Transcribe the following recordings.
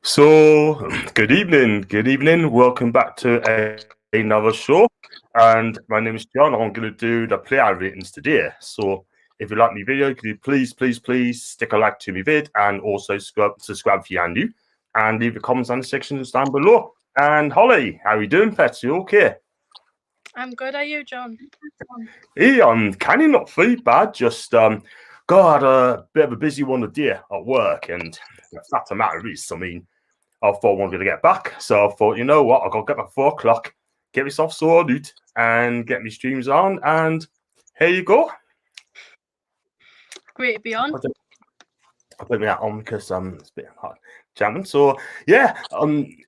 So, good evening. Welcome back to another show. And my name is John. I'm going to do the player ratings today. So, if you like my video, could you please stick a like to my vid and also subscribe if you are new and leave your comments in the sections down below. And Holly, how are you doing, pets? You okay? I'm good. Are you, John? Hey, I'm kind of not too bad. Just got a bit of a busy one today at work, and the fact of the matter is, I thought I wanted to get back. So I thought, you know what, I've got to get my 4 o'clock, get myself sorted, and get my streams on. And here you go. Great to be on. I'll put me that on because it's a bit hard jamming. So yeah,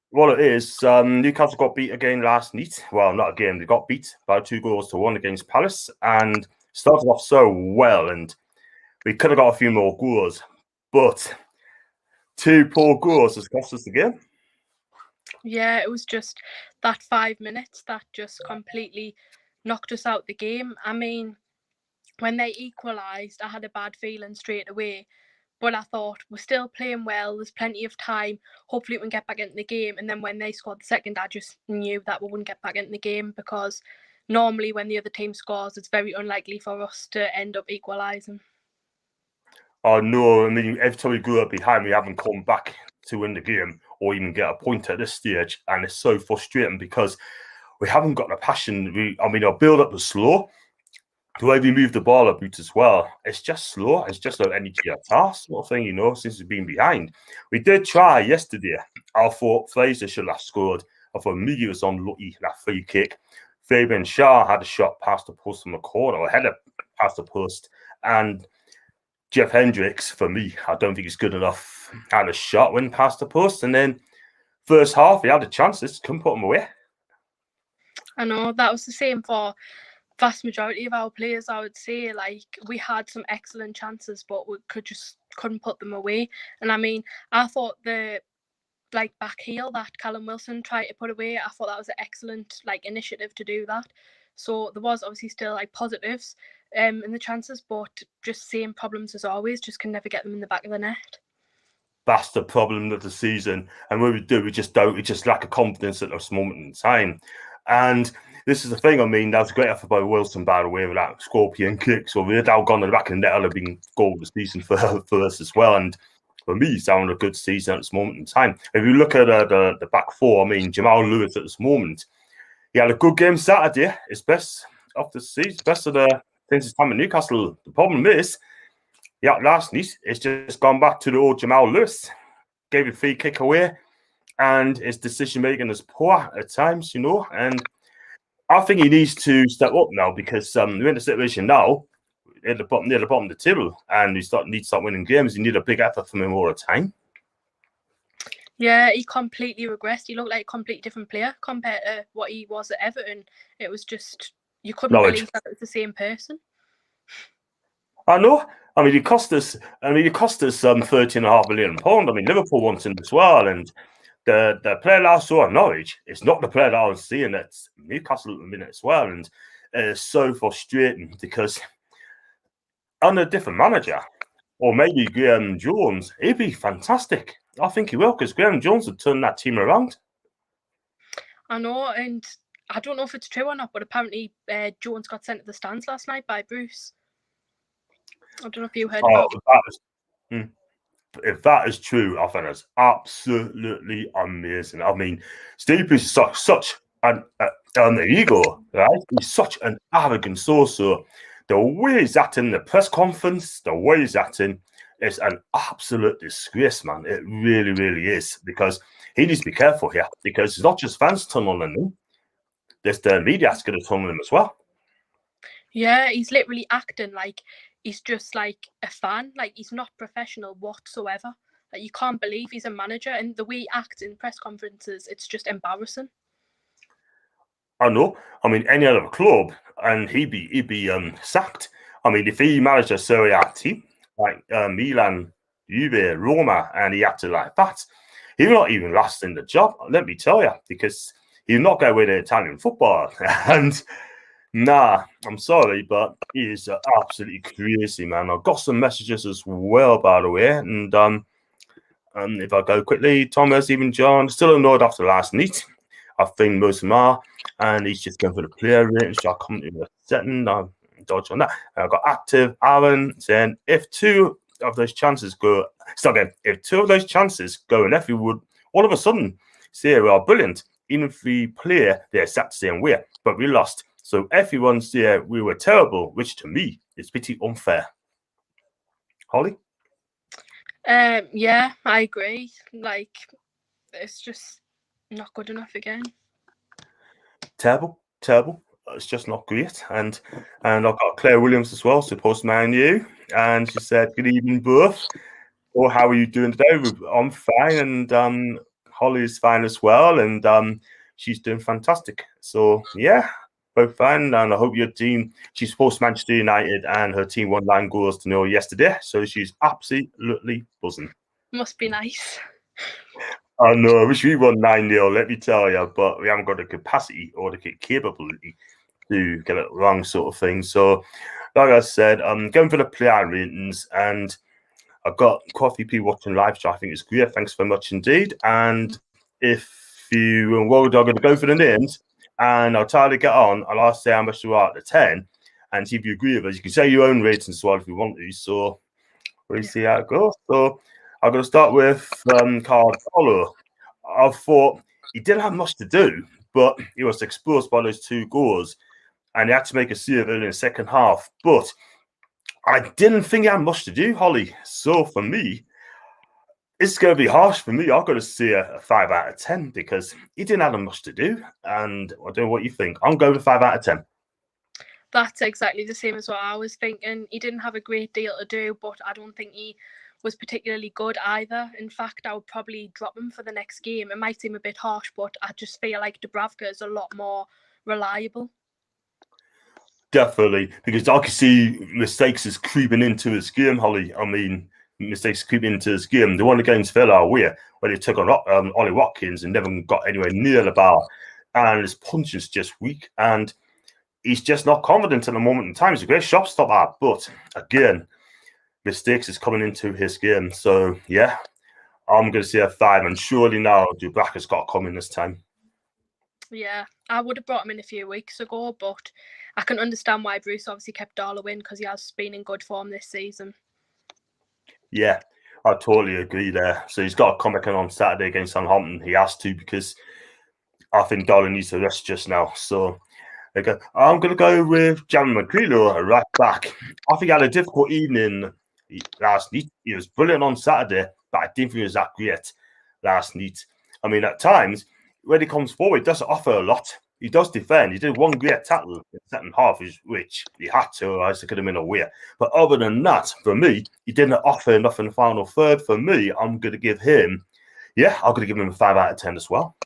what it is, Newcastle got beat again last night. Well, not again, they got beat by 2-1 against Palace and started off so well, and we could have got a few more goals, but 2 poor goals has cost us the game. Yeah, it was just that 5 minutes that just completely knocked us out the game. I mean, when they equalised, I had a bad feeling straight away. But I thought, we're still playing well. There's plenty of time. Hopefully we can get back into the game. And then when they scored the second, I just knew that we wouldn't get back into the game because normally when the other team scores, it's very unlikely for us to end up equalising. Oh, no. I mean, every time we go up behind, we haven't come back to win the game or even get a point at this stage. And it's so frustrating because we haven't got the passion. Our build-up was slow. The way we move the ball about as well, it's just slow. It's just no energy attack sort of thing, since we've been behind. We did try yesterday. I thought Fraser should have scored. I thought Miggy was unlucky, that free kick. Fabian Shaw had a shot past the post from the corner, or header past the post. And Jeff Hendricks, for me, I don't think he's good enough. Had a shot, went past the post. And then first half, he had the chances, couldn't put them away. I know, that was the same for vast majority of our players. I would say, like, we had some excellent chances, but we couldn't put them away. And I mean, I thought the back heel that Callum Wilson tried to put away, I thought that was an excellent initiative to do that. So there was obviously still positives in the chances, but just same problems as always, just can never get them in the back of the net. That's the problem of the season. And what we do, we just lack of confidence at this moment in time. And this is the thing. I mean, that was a great effort by Wilson, by the way, with that scorpion kick. So we had gone to the back of the net, have been goal of the season for us as well. And for me, he's having a good season at this moment in time. If you look at the back four, I mean, Jamal Lewis at this moment, he had a good game Saturday. His best of the season, best of since his time at Newcastle. The problem is, last night, it's just gone back to the old Jamal Lewis. Gave a free kick away, and his decision-making is poor at times, and I think he needs to step up now because we're in a situation now near the bottom of the table, and need to start winning games. You need a big effort from him all the time. Yeah, he completely regressed. He looked like a completely different player compared to what he was at Everton. It was just, you couldn't believe that it was the same person. I know. I mean, he cost us £13.5 million. I mean, Liverpool wants him as well, and the player that I saw at Norwich is not the player that I was seeing at Newcastle at the minute as well. And it's so frustrating because under a different manager, or maybe Graham Jones, he'd be fantastic. I think he will, because Graham Jones would turn that team around. I know, and I don't know if it's true or not, but apparently Jones got sent to the stands last night by Bruce. I don't know if you heard about it. If that is true, I think it's absolutely amazing. I mean, Steve Bruce is such an ego, right? He's such an arrogant sorcerer. The way he's acting in the press conference, the way he's acting, is an absolute disgrace, man. It really, really is, because he needs to be careful here, because it's not just fans tunneling him. There's the media's going to tunnel him as well. Yeah, he's literally acting like he's just like a fan. Like, he's not professional whatsoever. Like, you can't believe he's a manager, and the way he acts in press conferences, it's just embarrassing. I know. I mean, any other club, and he'd be sacked. I mean, if he managed a Serie A team like Milan, Juve, Roma, and he acted like that, he will not even last in the job. Let me tell you, because he'll not go with Italian football. And nah, I'm sorry, but he is absolutely crazy, man. I've got some messages as well, by the way, and If I go quickly, Thomas, even John, still annoyed after last night. I think most of them are, and he's just going for the player rating. So I'll come to the setting. I'll dodge on that. And I've got active Aaron saying if two of those chances go, start again. If two of those chances go, and if we would all of a sudden say we are brilliant, even if we play the exact same way, but we lost. So everyone say we were terrible, which to me is pretty unfair. Holly? Yeah, I agree. Like, it's just not good enough again. Terrible. It's just not great. And I've got Claire Williams as well, supposed to Man you, and she said, "Good evening, both. Or how are you doing today?" I'm fine, and Holly is fine as well, and she's doing fantastic. So yeah, both fine, and I hope your team. She's supposed to Manchester United, and her team won 9 goals to 0 yesterday, so she's absolutely buzzing. Must be nice. I know, I wish we won 9-0, let me tell you, but we haven't got the capacity or the capability to get it wrong, sort of thing. So, like I said, I'm going for the player ratings, and I've got quite a few people watching live, so I think it's great. Thanks very much indeed. And if you are worried, I'm going to go for the names, and I'll try to get on. I'll say how much you are at the 10, and see if you agree with us. You can say your own ratings as well if you want to. So, we'll see how it goes. So, I'm going to start with Carvalho. I thought he didn't have much to do, but he was exposed by those 2 goals, and he had to make a save early in the second half. But I didn't think he had much to do, Holly. So for me, it's going to be harsh for me. I've got to say a 5 out of 10 because he didn't have much to do. And I don't know what you think. I'm going with 5 out of 10. That's exactly the same as what I was thinking. He didn't have a great deal to do, but I don't think he was particularly good either. In fact, I would probably drop him for the next game. It might seem a bit harsh, but I just feel like Dubravka is a lot more reliable. Definitely, because I can see mistakes is creeping into his game, Holly. I mean, mistakes creeping into his game. The one against Villa where he took on Ollie Watkins and never got anywhere near the bar, and his punch is just weak, and he's just not confident at the moment in time. He's a great shot stopper, but again, mistakes is coming into his game. So yeah, I'm going to say a 5, and surely now Dubravka's got to come in this time. Yeah, I would have brought him in a few weeks ago, but I can understand why Bruce obviously kept Darlow in because he has been in good form this season. Yeah, I totally agree there. So he's got to come back in on Saturday against Southampton. He has to because I think Darlow needs to rest just now. So okay, I'm going to go with Jamie McGreeley right back. I think he had a difficult evening last night. He was brilliant on Saturday, but I didn't think he was that great last night. I mean, at times, when he comes forward, he doesn't offer a lot. He does defend. He did one great tackle in the second half, which he had to, otherwise it could have been away. But other than that, for me, he didn't offer enough in the final third. For me, I'm going to give him, I'm going to give him a 5 out of 10 as well.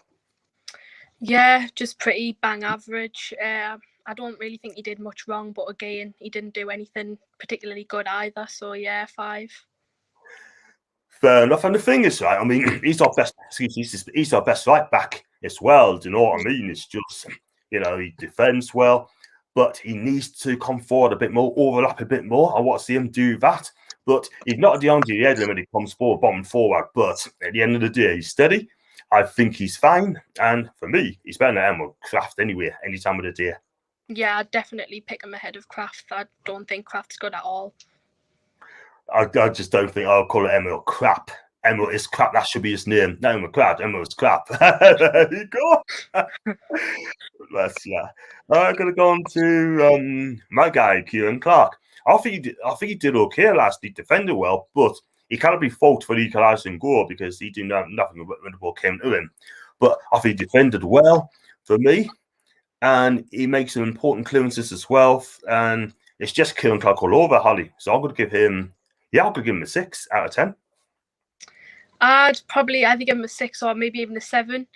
Yeah, just pretty bang average. I don't really think he did much wrong, but again, he didn't do anything particularly good either. So yeah, 5. Fair enough. And the thing is, right, I mean, he's our best right back as well. Do you know what I mean? It's just, he defends well, but he needs to come forward a bit more, overlap a bit more. I want to see him do that. But he's not DeAndre Yedlin when he comes forward, bottom forward. But at the end of the day, he's steady. I think he's fine. And for me, he's better than Emerald Kraft anyway, any time of the day. Yeah, I'd definitely pick him ahead of Kraft. I don't think Kraft's good at all. I just don't think I'll call it Emerald Crap. Emerald is crap. That should be his name. No, McCloud. Emerald's crap. There you go. Yeah. I'm going to go on to my guy, Kieran Clark. I think he did okay last night. Defended well, but he cannot be faulted for the equalising goal because he did nothing when the ball came to him. But I think he defended well for me, and he makes some important clearances as well. And it's just Kieran Clark all over, Holly. So I'm going to give him. Yeah, I'll give him a 6 out of 10. I'd probably either give him a 6 or maybe even a 7.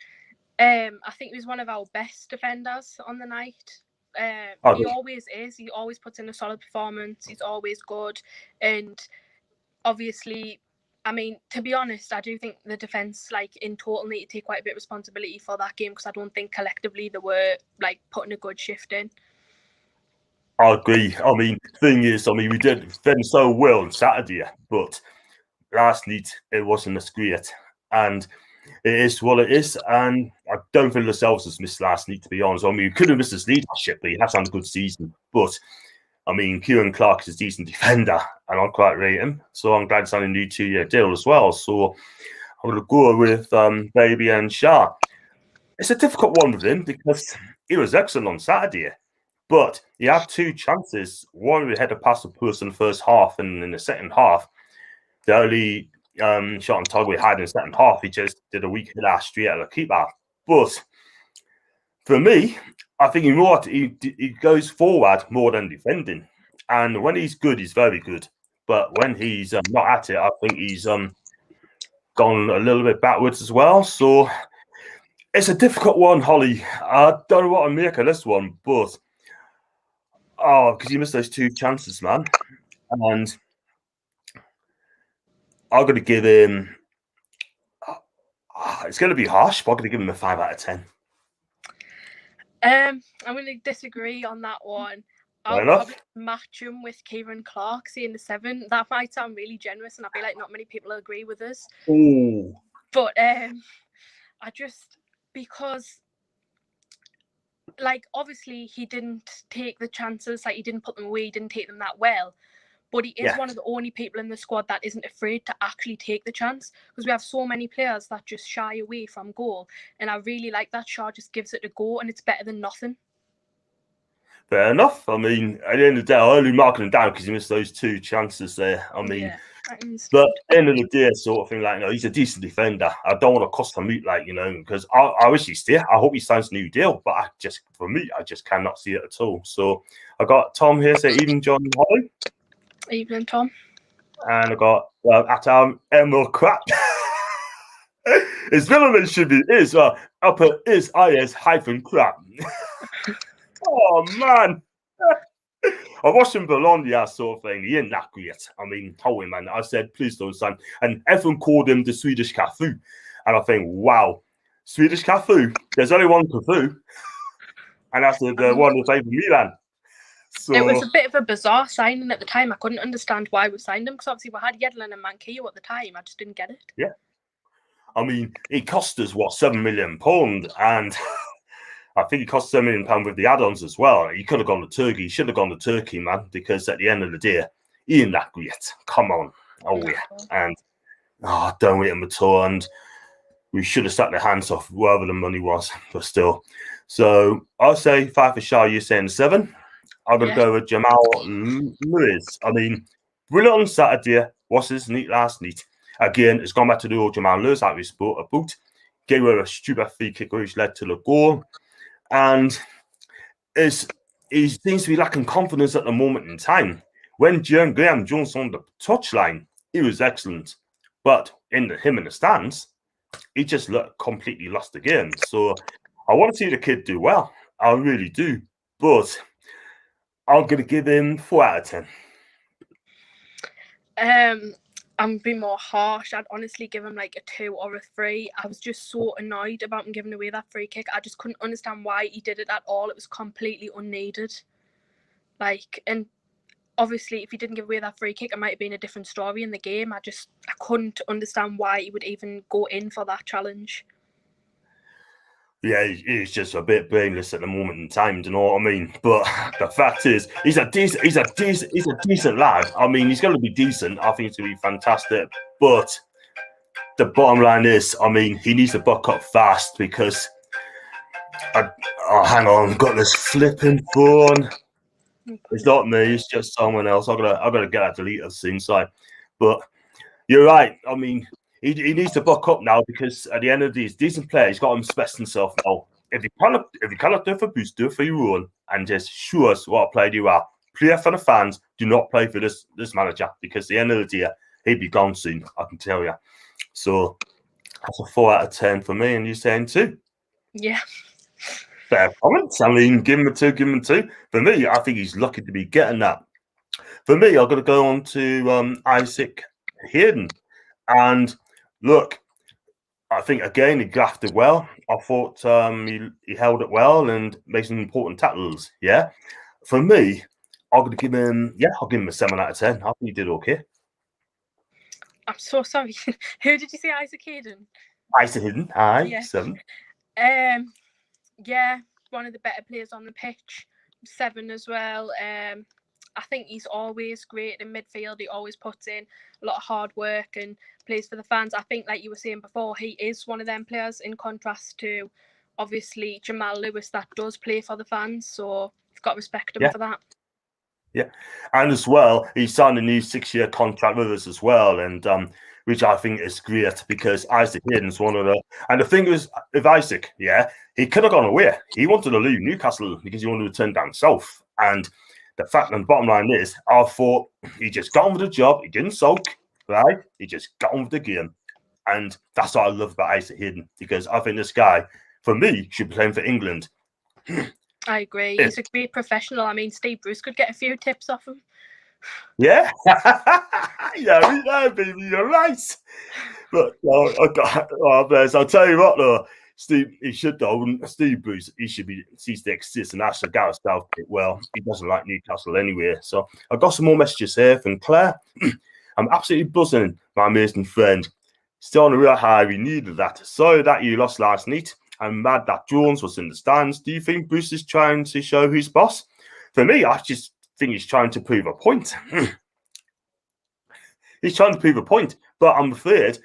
I think he was one of our best defenders on the night. He always is. He always puts in a solid performance. He's always good. And obviously, I mean, to be honest, I do think the defence, in total, need to take quite a bit of responsibility for that game because I don't think collectively they were, putting a good shift in. I agree. I mean, the thing is, we did defend so well on Saturday, but last night it wasn't as great, and it is what it is. And I don't think Lascelles has missed last night, to be honest. I mean, he could have missed his leadership, but he has had a good season. But I mean, Kieran Clark is a decent defender, and I quite rate him. So I'm glad he's on a new 2-year deal as well. So I'm going to go with Baby and Shah. It's a difficult one with him because he was excellent on Saturday, but he had 2 chances. One, we had to pass the post in the first half, and in the second half, the only shot on target we had in the second half, he just did a weak hit straight at the keeper. But for me, I think he goes forward more than defending. And when he's good, he's very good. But when he's not at it, I think he's gone a little bit backwards as well. So it's a difficult one, Holly. I don't know what to make of this one, but because you missed those 2 chances, man. And I'm going to give him. It's going to be harsh, but I'm going to give him a 5 out of 10. I'm going to disagree on that one. I'll probably match him with Kieran Clark, saying the 7. That might sound really generous, and I feel like not many people agree with us. Ooh. But I just, because, like, obviously he didn't take the chances, like he didn't put them away, he didn't take them that well. But he is one of the only people in the squad that isn't afraid to actually take the chance, because we have so many players that just shy away from goal. And I really like that Shaw just gives it a go, and it's better than nothing. Fair enough. I mean, at the end of the day, I'm only marking him down because he missed those 2 chances there. I mean, but at the end of the day, sort of thing, like, he's a decent defender. I don't want to cost him meat, like, because I wish he'd stay. I hope he signs a new deal, but for me, I just cannot see it at all. So I got Tom here, say evening, John Holly. Evening, Tom. And I got Atam Emerald Crap. His villain name should be upper is is hyphen crap. Oh man. I watched him Bologna sort of thing. He ain't that great. I mean, holy man. I said, please don't sign. And everyone called him the Swedish Cafu. And I think, wow, Swedish Cafu. There's only one Cafu. And that's the one who played for Milan. So, it was a bit of a bizarre signing at the time. I couldn't understand why we signed him, because obviously we had Yedlin and Manquillo at the time. I just didn't get it. Yeah. I mean, it cost us, £7 million? And I think it cost £7 million with the add-ons as well. He could have gone to Turkey. He should have gone to Turkey, man, because at the end of the day, he ain't that great. Come on. Oh, yeah. And don't rate him at all. And we should have stuck their hands off wherever the money was, but still. So I'll say 5 for Shah. You're saying 7. I'm going to go with Jamal Lewis. I mean, brilliant on Saturday. What's his neat last night? Again, it's gone back to the old Jamal Lewis that we spoke about. Gave her a stupid free kick which led to the goal. And he seems to be lacking confidence at the moment in time. When Graham Jones on the touchline, he was excellent. But him in the stands, he just looked completely lost again. So I want to see the kid do well. I really do. But I'm going to give him 4 out of 10. I'm being more harsh. I'd honestly give him like a 2 or a 3. I was just so annoyed about him giving away that free kick. I just couldn't understand why he did it at all. It was completely unneeded. And obviously, if he didn't give away that free kick, it might have been a different story in the game. I couldn't understand why he would even go in for that challenge. Yeah, he's just a bit brainless at the moment in time, do you know what I mean? But the fact is, he's a decent lad. I mean, he's going to be decent. I think he's going to be fantastic. But the bottom line is, I mean, he needs to buck up fast because hang on, I've got this flipping phone. It's not me. It's just someone else. I've got to get that deleted soon. But you're right. I mean, he needs to buck up now because at the end of these decent player, he's got to invest himself now. If you cannot do it for Boost, do it for your own and just show us what player you are. Play for the fans. Do not play for this manager because at the end of the day, he'd be gone soon. I can tell you. So that's a 4 out of 10 for me, and you're saying 2. Yeah. Fair comments. I mean, give him a 2. For me, I think he's lucky to be getting that. For me, I've got to go on to Isaac Hayden. And look, I think, again, he grafted well. I thought he held it well and made some important tackles, yeah? For me, I'm going to give him, I'll give him a 7 out of 10. I think he did okay. I'm so sorry. Who did you say? Isaac Hayden? Isaac Hayden, aye, Yeah. 7. Yeah, one of the better players on the pitch. 7 as well. I think he's always great in midfield. He always puts in a lot of hard work and plays for the fans. I think, like you were saying before, he is one of them players in contrast to, obviously, Jamal Lewis that does play for the fans. So you've got to respect him for that. Yeah, and as well, he signed a new 6-year contract with us as well, and which I think is great because Isaac Hayden's one of the. And the thing is, with Isaac, he could have gone away. He wanted to leave Newcastle because he wanted to turn down south. And the fact and the bottom line is, I thought he just got on with the job. He didn't sulk, right? He just got on with the game, and that's what I love about Isaac Hayden because I think this guy, for me, should be playing for England. I agree. He's a great professional. I mean, Steve Bruce could get a few tips off him. Yeah. Baby, you're right. But I'll tell you what, though, Steve, he should, though, Steve Bruce, he should be ceased to exist, and that's the Gareth Southgate. Well, he doesn't like Newcastle anyway. So I've got some more messages here from Claire. I'm absolutely buzzing, my amazing friend. Still on a real high, we needed that. Sorry that you lost last night. I'm mad that Jones was in the stands. Do you think Bruce is trying to show who's boss? For me, I just think he's trying to prove a point. He's trying to prove a point, but I'm afraid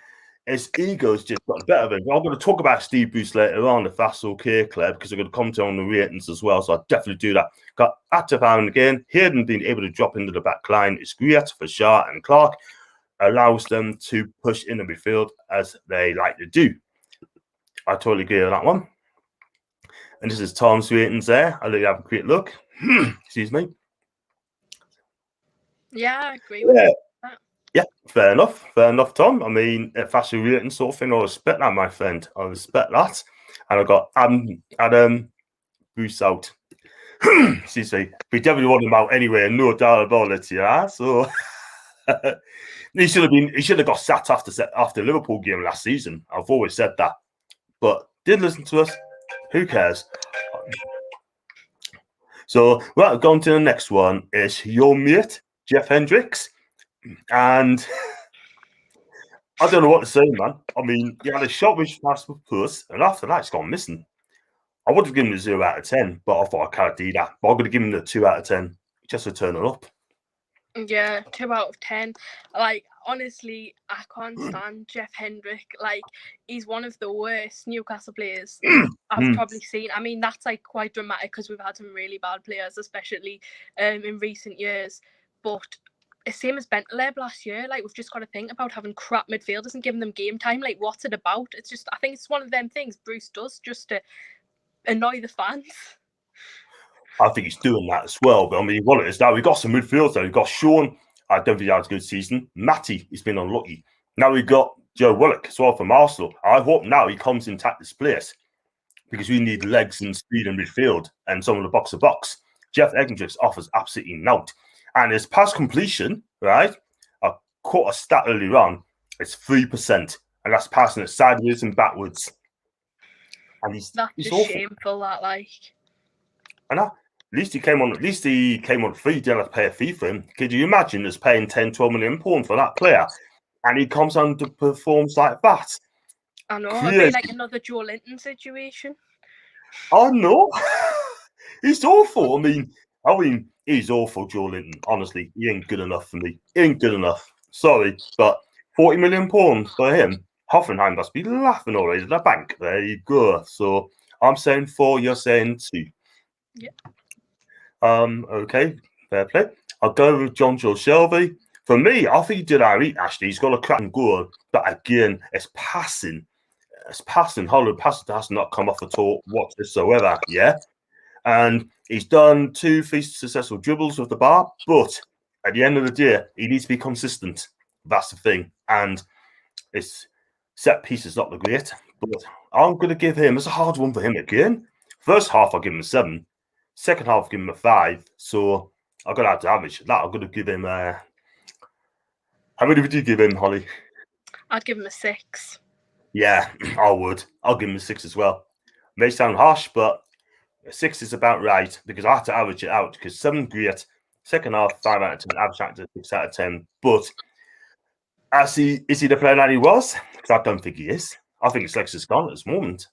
his ego's just got the better of him. I'm going to talk about Steve Bruce later on, if that's okay, Claire, because I'm going to comment on the ratings as well, so I'll definitely do that. Got active Aaron again. Hayden being able to drop into the back line is great for Shaw and Clark. Allows them to push in the midfield as they like to do. I totally agree on that one. And this is Tom's ratings there. I'll let you have a quick look. Excuse me. Yeah, I agree with that. Yeah, fair enough, Tom. I mean, if that's a rating sort of thing, I respect that, my friend. I respect that. And I got Adam Bruce out. Excuse me. We definitely want him out anyway, no doubt about it, yeah. So he should have got sat after Liverpool game last season. I've always said that. But did listen to us. Who cares? So, well, going to the next one is your mate, Jeff Hendricks. And I don't know what to say, man. I mean, he had a shot which passed with Puss, and after that, it's gone missing. I would have given him a 0 out of 10, but I thought I can't do that. But I'm going to give him a 2 out of 10 just to turn it up. Yeah, 2 out of 10. Like, honestly, I can't stand Jeff Hendrick. Like, he's one of the worst Newcastle players I've probably seen. I mean, that's like quite dramatic because we've had some really bad players, especially in recent years. But it's same as Bentaleb last year. Like, we've just got to think about having crap midfielders and giving them game time. Like, what's it about? It's just, I think it's one of them things Bruce does just to annoy the fans. I think he's doing that as well. But I mean, what it is now, we've got some midfielders. We've got Sean. I don't think he had a good season. Matty, he's been unlucky. Now we've got Joe Willock as well from Arsenal. I hope now he comes in take this place because we need legs and speed in midfield and some of the box to box. Jeff Hendricks offers absolutely naught. And his pass completion, right? I caught a stat earlier on. It's 3%, and that's passing it sideways and backwards. And he's just awful. Shameful. That like. I know. At least he came on free. Didn't have to pay a fee for him. Could you imagine us paying 10, 12 million pounds for that player? And he comes on to performs like that. I know. It'd be like another Joe Linton situation. Oh no. He's awful. I mean, he's awful, Joe Linton. Honestly, he ain't good enough for me. He ain't good enough. Sorry, but 40 million pounds for him. Hoffenheim must be laughing already at the bank. There you go. So I'm saying 4, you're saying 2. Yeah. Okay, fair play. I'll go with John Joe Shelby. For me, I think he did all right, actually. He's got a cracking goal, but again, it's passing. It's passing. Hollow passing has not come off at all whatsoever, yeah? And he's done 2 successful dribbles with the bar, but at the end of the day, he needs to be consistent. That's the thing. And his set piece is not the great, but I'm going to give him, it's a hard one for him again. First half, I'll give him a 7. Second half, I'll give him a 5. So I've got to have to average that. I'm going to give him a... How many would you give him, Holly? I'd give him a 6. Yeah, I would. I'll give him a 6 as well. May sound harsh, but a 6 is about right because I have to average it out because 7 great. Second half, 5 out of 10. Average out to 6 out of 10. But is he the player that he was? Because I don't think he is. I think his legs is gone at this moment.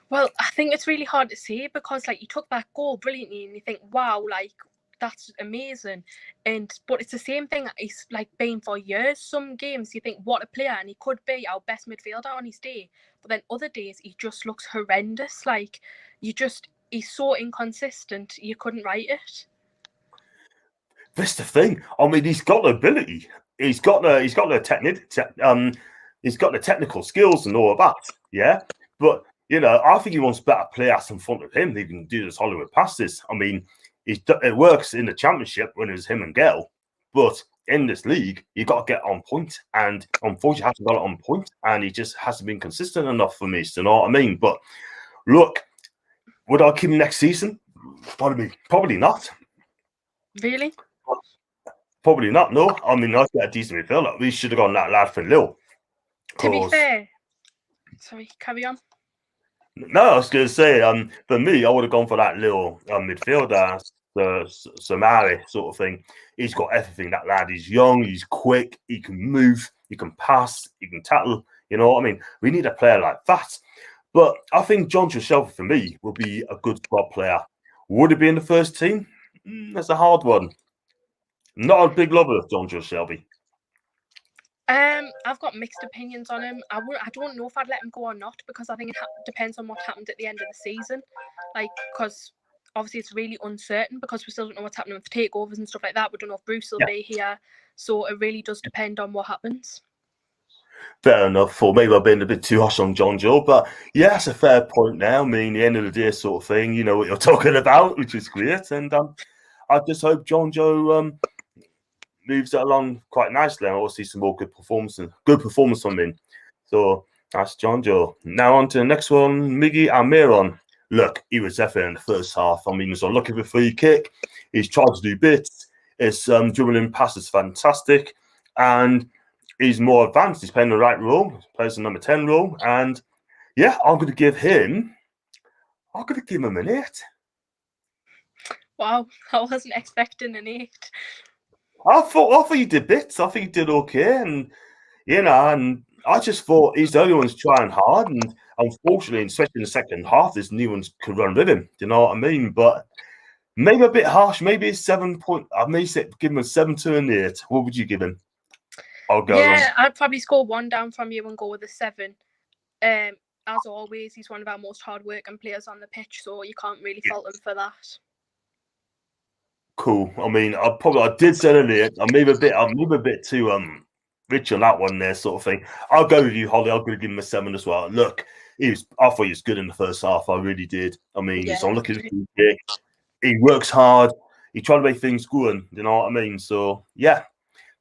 Well, I think it's really hard to say because, like, you took that goal brilliantly and you think, wow, like, that's amazing. But it's the same thing he's, like, been for years. Some games you think, what a player, and he could be our best midfielder on his day. But then other days he just looks horrendous. Like, he's so inconsistent, you couldn't write it. That's the thing. I mean, he's got the ability. He's got the technical skills and all of that. Yeah, but I think he wants better players in front of him. They can do this Hollywood passes. I mean, it works in the championship when it was him and Gale, but in this league, you got to get on point. And unfortunately, he hasn't got it on point, and he just hasn't been consistent enough for me. So, you know what I mean? But look, would I keep him next season? Probably not. Really? Probably not, no. I mean, I get a decent midfielder. We should have gone that lad for Lille. To be fair, sorry, carry on. No, I was going to say, for me, I would have gone for that little midfielder, the Somali sort of thing. He's got everything, that lad. He's young, he's quick, he can move, he can pass, he can tackle. You know what I mean? We need a player like that. But I think John Shelby, for me, will be a good squad player. Would it be in the first team? That's a hard one. Not a big lover of John Shelby. I've got mixed opinions on him. I don't know if I'd let him go or not because I think it depends on what happened at the end of the season. Like, because obviously it's really uncertain because we still don't know what's happening with takeovers and stuff like that. We don't know if Bruce will be here. So it really does depend on what happens. Fair enough. Or maybe I've been a bit too harsh on John Joe, but yeah, that's a fair point now. I mean, the end of the day sort of thing, you know what you're talking about, which is great. And I just hope John Joe moves it along quite nicely. I want to see some more good performance from him. So that's John Joe. Now on to the next one, Miggy Almiron. Look, he was definitely in the first half. I mean, he's unlucky with a free kick. He's tried to do bits. His dribbling pass is fantastic. And he's more advanced. He's playing the right role. He plays the number 10 role. And yeah, I'm going to give him an 8. Wow, I wasn't expecting an 8. I thought he did bits. I think he did okay. And, and I just thought he's the only one's trying hard. And unfortunately, especially in the second half, there's no one could run with him. Do you know what I mean? But maybe a bit harsh. Maybe it's 7 point. I may give him a 7 to an 8. What would you give him? I'll go. Yeah, I'd probably score 1 down from you and go with a 7. As always, he's one of our most hardworking players on the pitch, so you can't really fault him for that. Cool. I mean, I did say an 8. I'm maybe a bit too rich on that one there, sort of thing. I'll go with you, Holly. I'm going to give him a 7 as well. Look, I thought he was good in the first half. I really did. I mean, he's on looking. He works hard. He tried to make things good. You know what I mean? So yeah,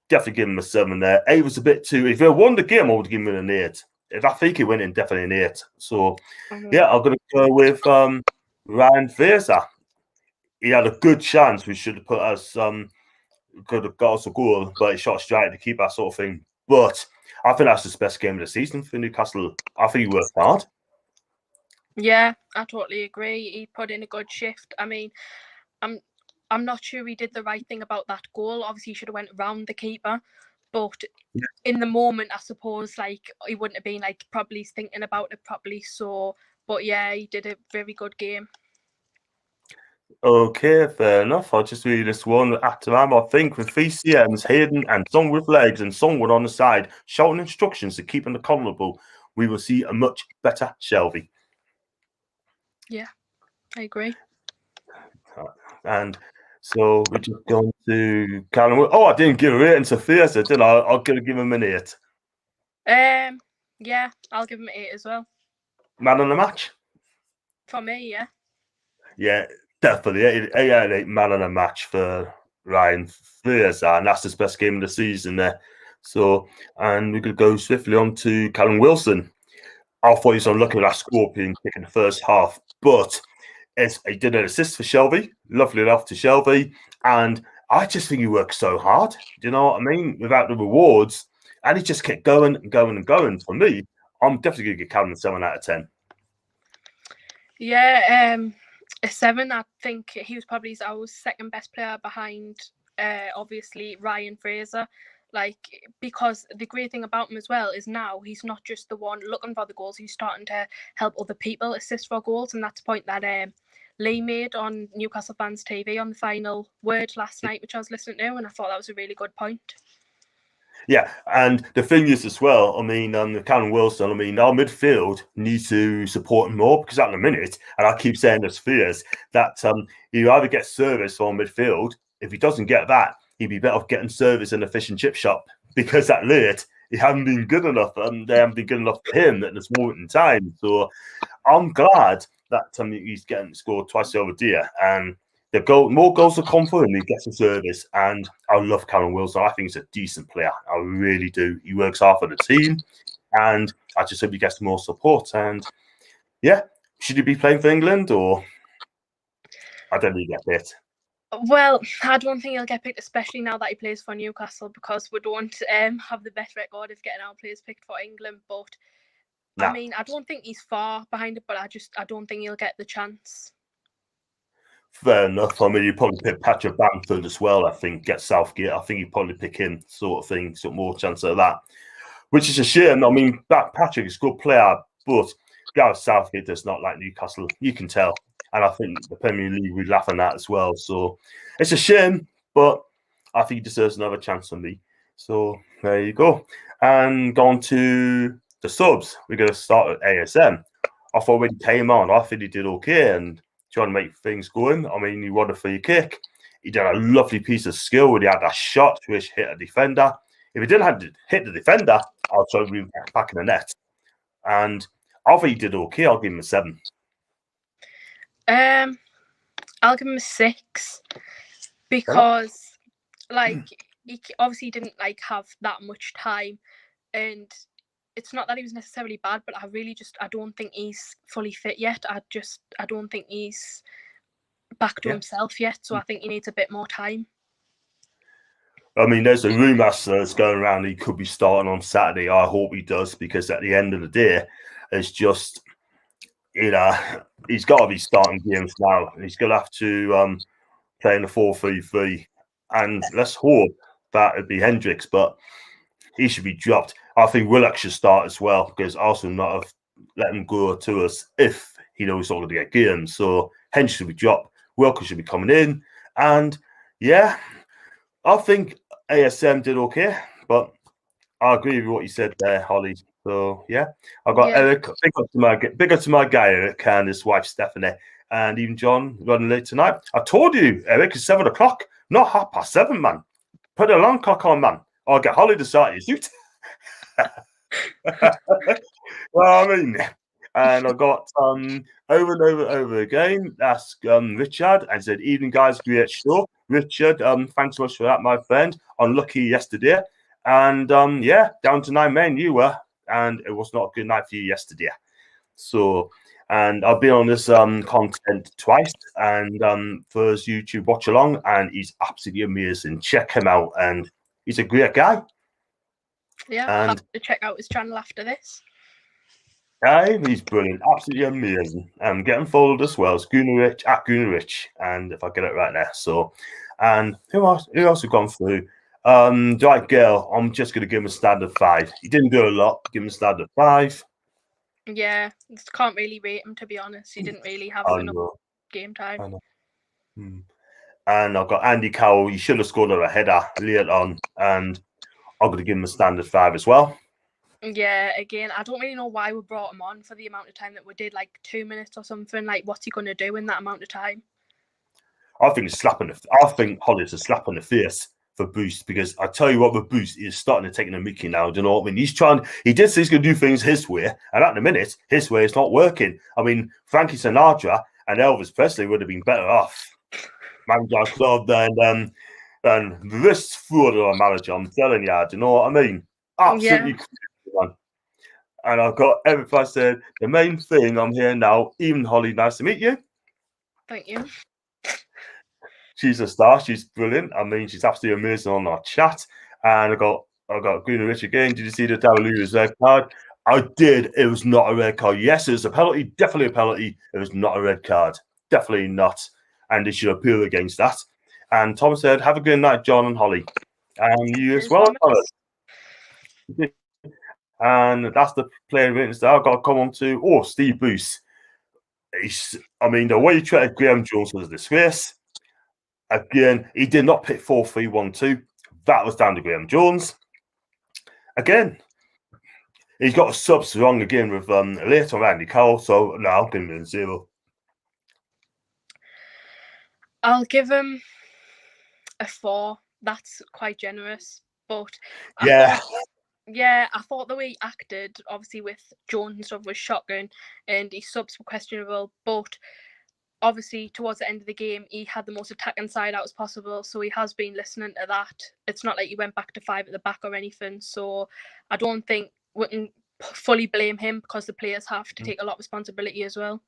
definitely give him a 7 there. 8 was a bit too. If he won the game, I would give him an 8. If I think he went in, definitely an 8. So yeah, I'm going to go with Ryan Fraser. He had a good chance. We should have put us could have got us a goal, but he shot straight to keep that sort of thing. But I think that's his best game of the season for Newcastle. I think he worked hard. Yeah, I totally agree. He put in a good shift. I mean, I'm not sure he did the right thing about that goal. Obviously, he should have went around the keeper. But in the moment, I suppose, like, he wouldn't have been, like, probably thinking about it properly. So, but yeah, he did a very good game. Okay, fair enough. I'll just read this one after I think with 3 CMs, Hayden and Song with legs and Songwood on the side, shouting instructions to keep them accountable, we will see a much better Shelby. Yeah, I agree. And so we're just going to Callum. Oh, I didn't give a rating to Fraser, did I? I'm going to give him an 8. Yeah, I'll give him an 8 as well. Man of the match? For me, yeah. Yeah, definitely. 8 out of 8 man of the match for Ryan Fraser, and that's his best game of the season there. So, and we could go swiftly on to Callum Wilson. I thought he was unlucky with that scorpion kick in the first half, but he did an assist for Shelby, lovely enough to Shelby, and I just think he worked so hard. Do you know what I mean? Without the rewards, and he just kept going and going and going. For me, I'm definitely going to give Callum a 7 out of 10. Yeah, a 7. I think he was probably our second best player behind, obviously, Ryan Fraser. Like, because the great thing about him as well is now he's not just the one looking for the goals, he's starting to help other people assist for goals. And that's a point that Lee made on Newcastle Fans TV on the final word last night, which I was listening to, and I thought that was a really good point. Yeah, and the thing is as well, I mean, Callum Wilson, I mean, our midfield needs to support him more, because at the minute, and I keep saying this fears, that he either gets service on midfield. If he doesn't get that, he'd be better off getting service in a fish and chip shop, because at late, he hasn't been good enough, and they haven't been good enough for him at this moment in time. So I'm glad that he's getting scored twice over there, and more goals will come for him. He gets a service, and I love Callum Wilson. I think he's a decent player. I really do. He works hard for the team, and I just hope he gets more support. And yeah, should he be playing for England, or I don't really get it. Well, I don't think he'll get picked, especially now that he plays for Newcastle, because we don't have the best record of getting our players picked for England. But I mean, I don't think he's far behind it, but I don't think he'll get the chance. Fair enough. I mean, you probably pick Patrick Bamford as well. I think get Southgate. I think you probably pick him, sort of thing. So more chance of that, which is a shame. I mean, Patrick is a good player, but Gareth Southgate does not like Newcastle. You can tell, and I think the Premier League would laugh at that as well. So it's a shame, but I think he deserves another chance from me. So there you go. And going to the subs, we're going to start at ASM. I thought when he came on, I think he did okay and trying to make things going. I mean, he won a free kick. He did a lovely piece of skill when he had that shot which hit a defender. If he didn't have to hit the defender, I'll try to be back in the net. And I think he did okay. I'll give him a 7. I'll give him a 6 because, like, he obviously didn't have that much time, and it's not that he was necessarily bad, but I don't think he's fully fit yet. I don't think he's back to himself yet. So I think he needs a bit more time. I mean, there's a rumour that's going around he could be starting on Saturday. I hope he does, because at the end of the day, it's just, he's got to be starting games now. He's going to have to play in the 4-3-3. And let's hope that it'd be Hendricks, but he should be dropped. I think Willock should start as well, because Arsenal not have let him go to us if he knows he's not going to get games. So Hendricks should be dropped. Willock should be coming in. And yeah, I think ASM did okay, but I agree with what you said there, Holly. So yeah, I've got Eric. Big up to my guy Eric and his wife Stephanie, and even John running late tonight. I told you, Eric, it's 7 o'clock, not 7:30, man. Put an alarm clock on, man. I'll get Holly to start your suit. Well, I mean, and I got over and over again. That's Richard, and said, "Evening, guys, great show." Richard, thanks so much for that, my friend. Unlucky yesterday, and yeah, down to 9 men you were, and it was not a good night for you yesterday. So, and I've been on this content twice, and for his YouTube watch along, and he's absolutely amazing. Check him out, and he's a great guy. Yeah, I'll have to check out his channel after this. He's brilliant, absolutely amazing. Get him followed as well. It's Gunnerich at Gunnerich, and if I get it right there. So, and who else have gone through? Dwight Gale, I'm just gonna give him a standard 5. He didn't do a lot. Give him a standard 5. Yeah, can't really rate him, to be honest. He didn't really have enough game time. I know. And I've got Andy Cowell. He should have scored a header later on, and I'm going to give him a standard 5 as well. Yeah, again, I don't really know why we brought him on for the amount of time that we did, like 2 minutes or something. Like, what's he going to do in that amount of time? I think Holly's a slap on the face for Boost, because I tell you what, with Boost, he's starting to take a mickey now. Do you know what I mean? He did say he's going to do things his way, and at the minute, his way is not working. I mean, Frankie Sinatra and Elvis Presley would have been better off manager club than this fraud of a manager. I'm telling you, do you know what I mean? Absolutely crazy, man. And I've got everybody said the main thing I'm here now. Even Holly, nice to meet you. Thank you. She's a star. She's brilliant. I mean, she's absolutely amazing on our chat. And I got Gunnar Rich again. Did you see the Davalu's red card? I did. It was not a red card. Yes, it was a penalty. Definitely a penalty. It was not a red card. Definitely not. And they should appeal against that. And Tom said, "Have a good night, John and Holly." And you as His well, promise. and that's the player witness that I've got to come on to. Oh, Steve Bruce. The way he treated Graham Jones was a disgrace. Again, he did not pick 4-3-1-2. That was down to Graham Jones. Again, he's got a subs wrong again with later on Andy Cole. So no, I'll give him a 0. I'll give him a 4. That's quite generous, but Yeah. I thought the way he acted, obviously with Jones and stuff, was shocking, and his subs were questionable. But obviously, towards the end of the game, he had the most attacking side out as possible, so he has been listening to that. It's not like he went back to 5 at the back or anything. So I don't think we can fully blame him, because the players have to take a lot of responsibility as well.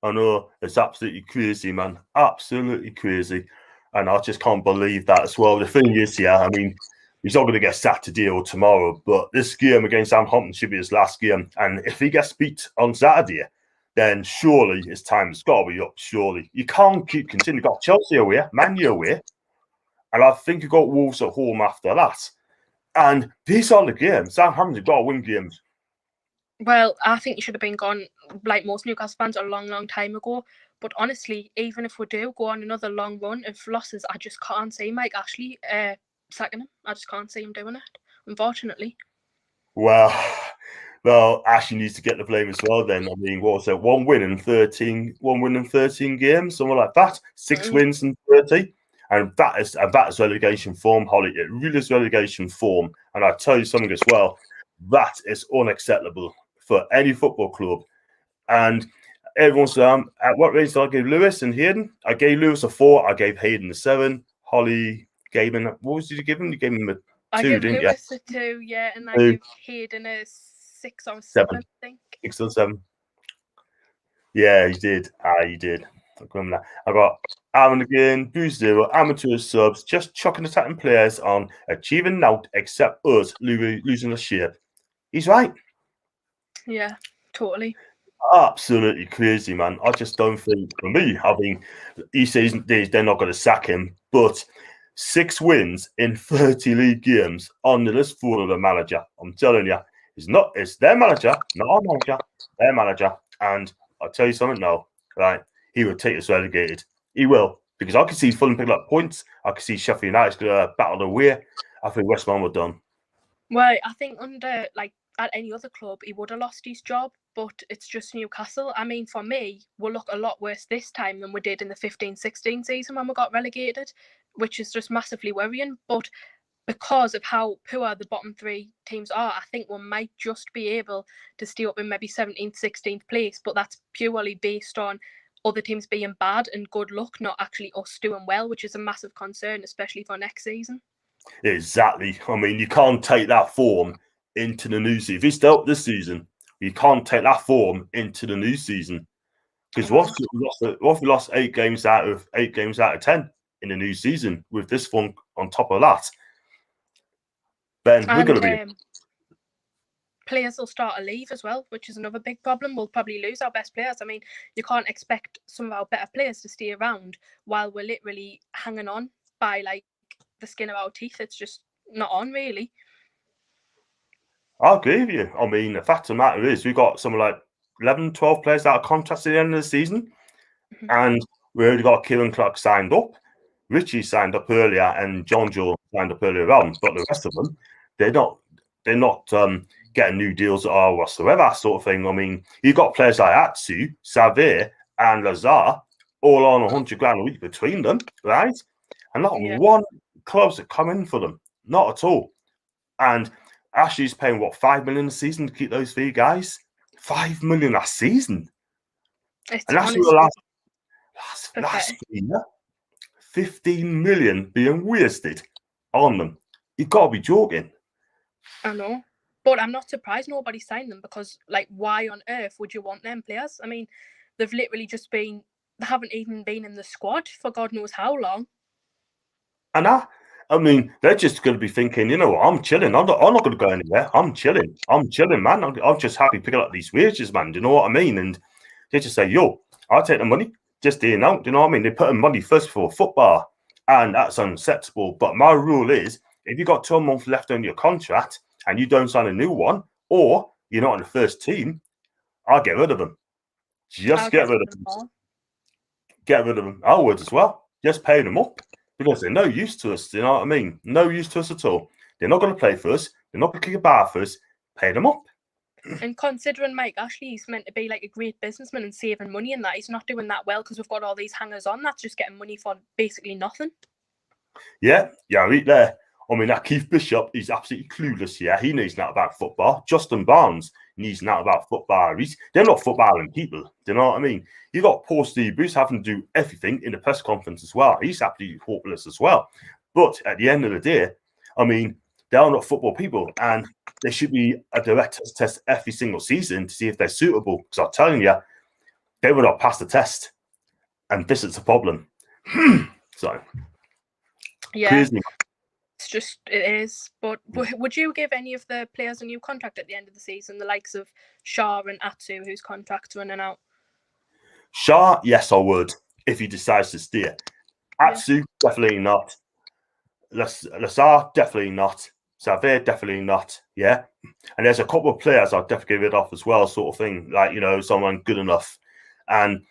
I know, it's absolutely crazy, man. Absolutely crazy. And I just can't believe that as well. The thing is, he's not going to get sacked today or tomorrow, but this game against Southampton should be his last game. And if he gets beat on Saturday, then surely his time has got to be up, surely. You can't keep continuing. You've got Chelsea away, Man U away, and I think you've got Wolves at home after that. And these are the games. Southampton's got to win games. Well, I think he should have been gone, like most Newcastle fans, a long, long time ago. But honestly, even if we do go on another long run of losses, I just can't see Mike Ashley sacking him. I just can't see him doing it, unfortunately. Well, Ashley needs to get the blame as well then. What was it? One win in 13 games, something like that. 6 wins in 30. And that is relegation form, Holly. It really is relegation form. And I tell you something as well, that is unacceptable for any football club. And everyone's at what rating did I give Lewis and Hayden? I gave Lewis a 4. I gave Hayden a 7. Holly gave him, what did you give him? You gave him a 2, I gave didn't Lewis you? a 2, yeah, and I gave Hayden a 6 or 7, I think. 6 or 7. Yeah, you did. You did. I got Aaron again, boost 0, amateur subs, just chucking attacking players on, achieving naught except us losing the shape. He's right. Yeah, totally. Absolutely crazy, man. I just don't think, for me, he says they're not going to sack him, but 6 wins in 30 league games on the list for the manager. I'm telling you, it's their manager, not our manager, their manager. And I'll tell you something now, right? He will take us relegated. He will, because I can see Fulham picking up points. I can see Sheffield United's going to battle their way. I think West Ham were done. Well, I think under, at any other club, he would have lost his job, but it's just Newcastle. For me, we'll look a lot worse this time than we did in the 15-16 season when we got relegated, which is just massively worrying. But because of how poor the bottom 3 teams are, I think we might just be able to stay up in maybe 17th, 16th place, but that's purely based on other teams being bad and good luck, not actually us doing well, which is a massive concern, especially for next season. Exactly. You can't take that form into the new season. If it's dealt this season, you can't take that form into the new season. Because what if we lost 8 games out of 10 in the new season with this form on top of that? Then we're going to be. Players will start to leave as well, which is another big problem. We'll probably lose our best players. You can't expect some of our better players to stay around while we're literally hanging on by the skin of our teeth. It's just not on, really. I agree with you. The fact of the matter is we've got something like 11, 12 players out of contract at the end of the season. Mm-hmm. And we already got Kieran Clark signed up. Richie signed up earlier and John Joe signed up earlier on. But the rest of them, they're not getting new deals or whatsoever, sort of thing. You've got players like Atsu, Savir, and Lazar all on 100 grand a week between them, right? And not one club's that come in for them. Not at all. And Ashley's paying, 5 million a season to keep those 3 guys? 5 million a season? It's and that's the last year. 15 million being wasted on them. You've got to be joking. I know. But I'm not surprised nobody signed them, because, why on earth would you want them players? They've literally just they haven't even been in the squad for God knows how long. And they're just going to be thinking, I'm chilling. I'm not going to go anywhere. I'm chilling, man. I'm just happy picking up these wages, man. Do you know what I mean? And they just say, I'll take the money. Just in out. Do you know what I mean? They're putting money first for football. And that's unacceptable. But my rule is, if you've got 12 months left on your contract and you don't sign a new one, or you're not on the first team, I'll get rid of them. Just get rid of them. Get rid of them. I would as well. Just pay them up because they're no use to us. You know what I mean? No use to us at all. They're not going to play for us. They're not going to kick a bar for us. Pay them up. And considering Mike Ashley's meant to be like a great businessman and saving money and that, he's not doing that well because we've got all these hangers on that's just getting money for basically nothing. Yeah, right there. I mean, that Keith Bishop, he's absolutely clueless. Yeah, he knows not about football. Justin Barnes knows not about football. They're not footballing people. Do you know what I mean? You got Paul Steve Bruce having to do everything in the press conference as well. He's absolutely hopeless as well. But at the end of the day, I mean, they are not football people, and there should be a director's test every single season to see if they're suitable. Because I'm telling you, they will not pass the test, and this is a problem. So, yeah, crazy. It is. But would you give any of the players a new contract at the end of the season, the likes of Shaw and Atsu, whose contract's running out? Shaw, yes, I would, if he decides to stay. Atsu, definitely not. Lazar, definitely not. Xavier, definitely not. Yeah. And there's a couple of players I'll definitely give it off as well, sort of thing. Like, someone good enough. And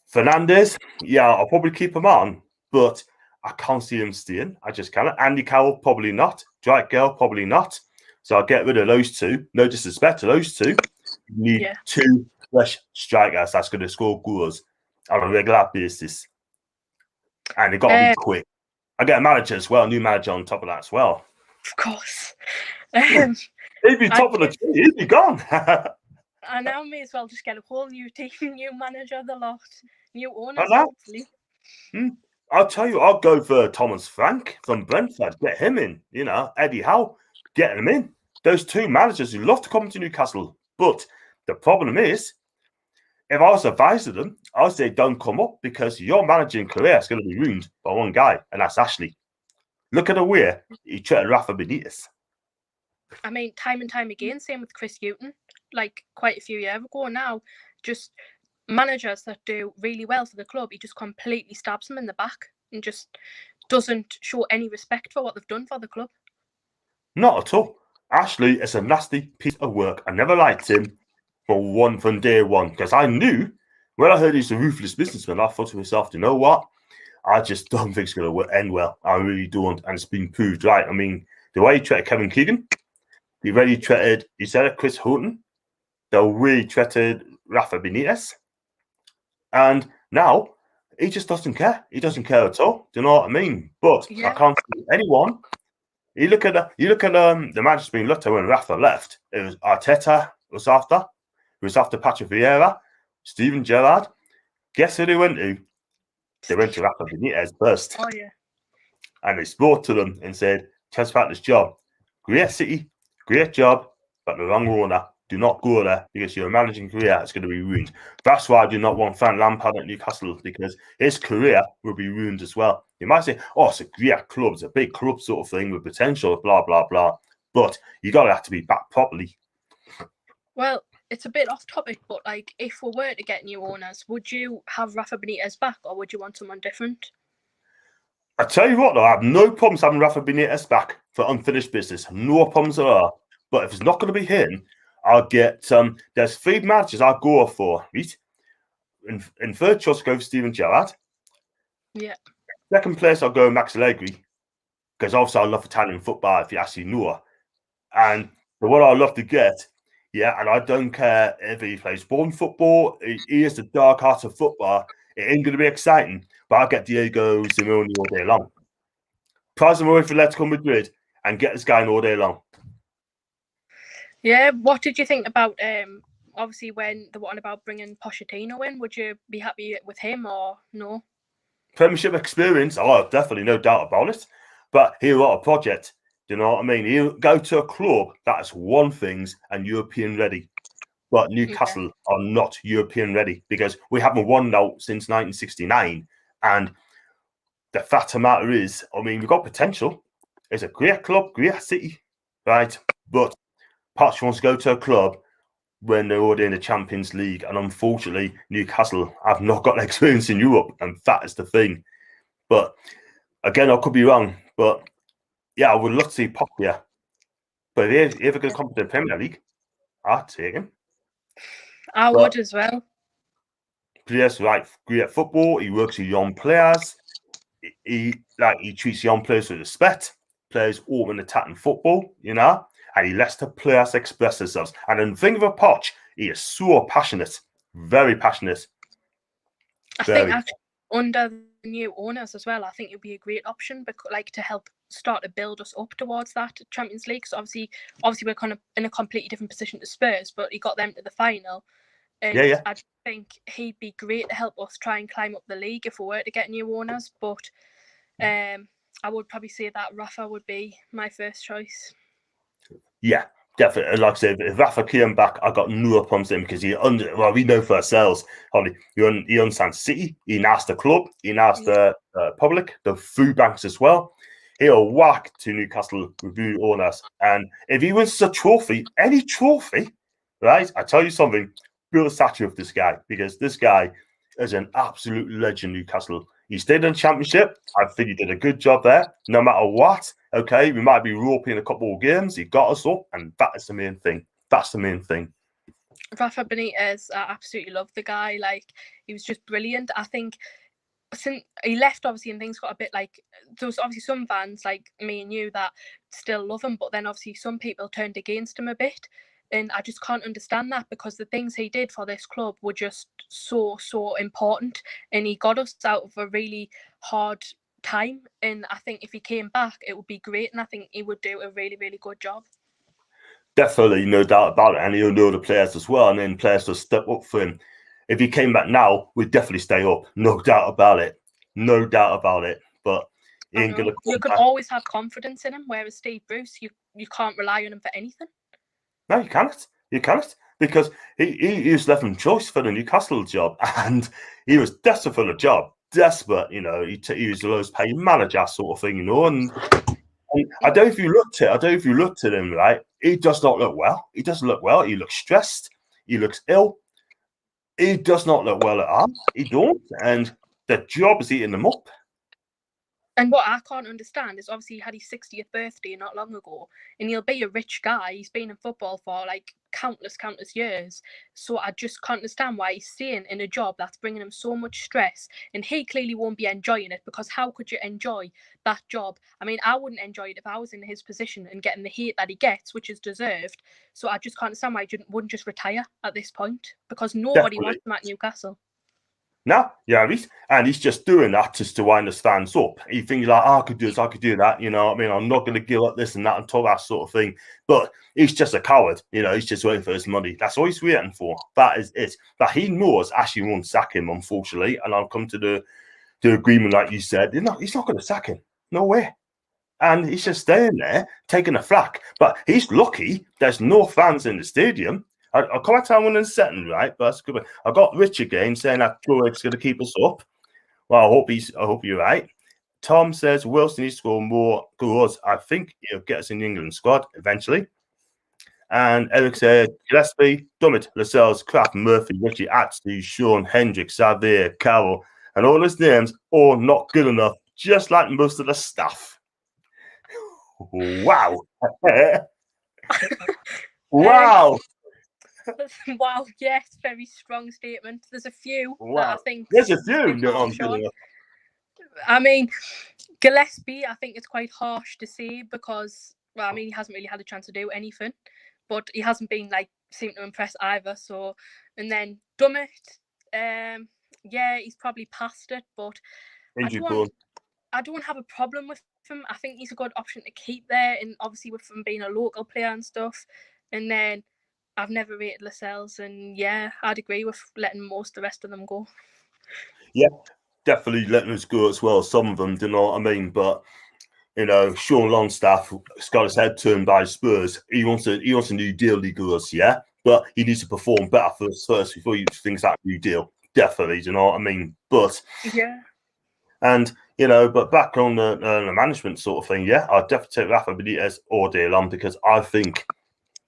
Fernandez, yeah, I'll probably keep him on, but I can't see him staying. I just cannot. Andy Carroll, probably not. Dwight Gale, probably not. So I'll get rid of those two. No disrespect to those two. You need two fresh strikers that's going to score goals on a regular basis. And they got to be quick. I get a manager as well, a new manager on top of that as well. Of course. He'd be top of the tree. He'd be gone. I now may as well just get a whole new team, new manager, the lot, new owners, hopefully. I'll tell you, I'll go for Thomas Frank from Brentford. Get him in. Eddie Howe, get him in. Those two managers who love to come to Newcastle. But the problem is, if I was advising them, I would say don't come up because your managing career is going to be ruined by one guy, and that's Ashley. Look at the way he treated Rafa Benitez. I mean, time and time again, same with Chris Hughton, like quite a few years ago now. Just managers that do really well for the club, he just completely stabs them in the back and just doesn't show any respect for what they've done for the club. Not at all. Ashley is a nasty piece of work. I never liked him from day one because I knew when I heard he's a ruthless businessman, I thought to myself, you know what? I just don't think it's going to end well. I really don't. And it's been proved right. I mean, the way he treated Kevin Keegan, the way he said Chris Houghton, the way he treated Rafa Benitez. And now he just doesn't care. He doesn't care at all. Do you know what I mean? But I can't see anyone. You look at the match that's been looked at when Rafa left. It was Arteta was after. It was after Patrick Vieira, Steven Gerrard. Guess who they went to? They went to Rafa Benitez first. Oh, yeah. And they spoke to them and said, Chess Fatler's job. Great city, great job, but the wrong owner. Do not go there because your managing career is going to be ruined. That's why I do not want Frank Lampard at Newcastle because his career will be ruined as well. You might say, oh, it's a great club. It's a big club sort of thing with potential, blah, blah, blah. But you got to have to be back properly. Well, it's a bit off topic, but like if we were to get new owners, would you have Rafa Benitez back or would you want someone different? I tell you what, though, I have no problems having Rafa Benitez back for unfinished business. No problems at all. But if it's not going to be him, I'll get there's 3 managers I'll go for, right? In third choice, I'll go for Steven Gerrard. Yeah. Second place, I'll go Max Allegri. Because obviously I love Italian football, if you actually know. And the one I love to get, and I don't care if he plays born football, he is the dark heart of football. It ain't going to be exciting, but I'll get Diego Simeone all day long. Prize him away for Atletico Madrid and get this guy in all day long. Yeah, what did you think about, obviously, when the one about bringing Pochettino in? Would you be happy with him or no? Premiership experience, definitely, no doubt about it. But he'll got a project, do you know what I mean? He'll go to a club that's won things and European ready. But Newcastle are not European ready because we haven't won now since 1969. And the fact of the matter is, I mean, we've got potential. It's a great club, great city, right? But Poch wants to go to a club when they're already in the Champions League. And unfortunately, Newcastle have not got experience in Europe. And that is the thing. But Again, I could be wrong, but yeah, I would love to see Pop here. But if he ever going to come to the Premier League, I'd take him. I would as well. Players like great football. He works with young players. He treats young players with respect. Players open attacking football, and he lets the players express themselves. And then think of a Poch, he is so passionate, very passionate. I think actually under the new owners as well, I think it would be a great option, to help start to build us up towards that Champions League. So obviously we're kind of in a completely different position to Spurs, but he got them to the final. And I think he'd be great to help us try and climb up the league if we were to get new owners. But I would probably say that Rafa would be my first choice. Yeah, definitely. Like I said, if Rafa came back, I got no problems with him because we know for ourselves, he understands City, he knows the club, he knows the public, the food banks as well. He'll whack to Newcastle with new owners. And if he wins a trophy, any trophy, right, I tell you something, build a statue of this guy because this guy is an absolute legend, Newcastle. He stayed in the Championship. I think he did a good job there. No matter what, okay, we might be roping a couple of games. He got us up, and that is the main thing. That's the main thing. Rafa Benitez, I absolutely love the guy. He was just brilliant. I think since he left, obviously, and things got a bit there was obviously some fans like me and you that still love him, but then obviously some people turned against him a bit. And I just can't understand that because the things he did for this club were just so important. And he got us out of a really hard time. And I think if he came back, it would be great. And I think he would do a really, really good job. Definitely, no doubt about it. And he'll know the players as well. And then players will step up for him. If he came back now, we'd definitely stay up. No doubt about it. No doubt about it. But he ain't gonna. You can always have confidence in him, whereas Steve Bruce, you can't rely on him for anything. No, you cannot. You cannot. Because he was left in choice for the Newcastle job. And he was desperate for the job. Desperate, he was the lowest paid manager sort of thing, And I don't know if you looked at him, right? He does not look well. He doesn't look well. He looks stressed. He looks ill. He does not look well at all. He don't. And the job is eating him up. And what I can't understand is obviously he had his 60th birthday not long ago, and he'll be a rich guy. He's been in football for countless years. So I just can't understand why he's staying in a job that's bringing him so much stress. And he clearly won't be enjoying it, because how could you enjoy that job? I mean, I wouldn't enjoy it if I was in his position and getting the hate that he gets, which is deserved. So I just can't understand why he wouldn't just retire at this point, because nobody wants him at Newcastle. No, yeah, he's just doing that just to wind the fans up. He thinks I could do this, I could do that. You know what I mean? I'm not going to give up this and that and talk that sort of thing. But he's just a coward. He's just waiting for his money. That's all he's waiting for. That is it. But he knows Ashley won't sack him, unfortunately. And I'll come to the agreement, like you said. He's not going to sack him. No way. And he's just staying there, taking a flak. But he's lucky there's no fans in the stadium. I'll come back to that one in a second, right? But that's good. I got Rich again saying that Troy's going to keep us up. Well, I hope you're right. Tom says Wilson needs to score more goals. I think he'll get us in the England squad eventually. And Eric said Gillespie, Dummett, Lascelles, Kraft, Murphy, Richie, Atsu, Sean, Hendrick, Xavier, Carroll, and all his names all not good enough, just like most of the staff. Wow. Wow. Wow, yes, very strong statement. There's a few that I think. There's a few. No, I'm kidding. I mean, Gillespie, I think it's quite harsh to say because, he hasn't really had a chance to do anything, but he hasn't been seem to impress either. So, and then Dummett, he's probably past it, but I don't have a problem with him. I think he's a good option to keep there, and obviously with him being a local player and stuff. And then I've never rated Lascelles, and I'd agree with letting most of the rest of them go. Yeah, definitely letting us go as well. Some of them, do you know what I mean? But Sean Longstaff got his head turned by Spurs. He wants a new deal. He goes, yeah, but he needs to perform better first before you think that new deal. Definitely, do you know what I mean? But and but back on the management sort of thing, I'd definitely take Rafa Benitez all day long because I think.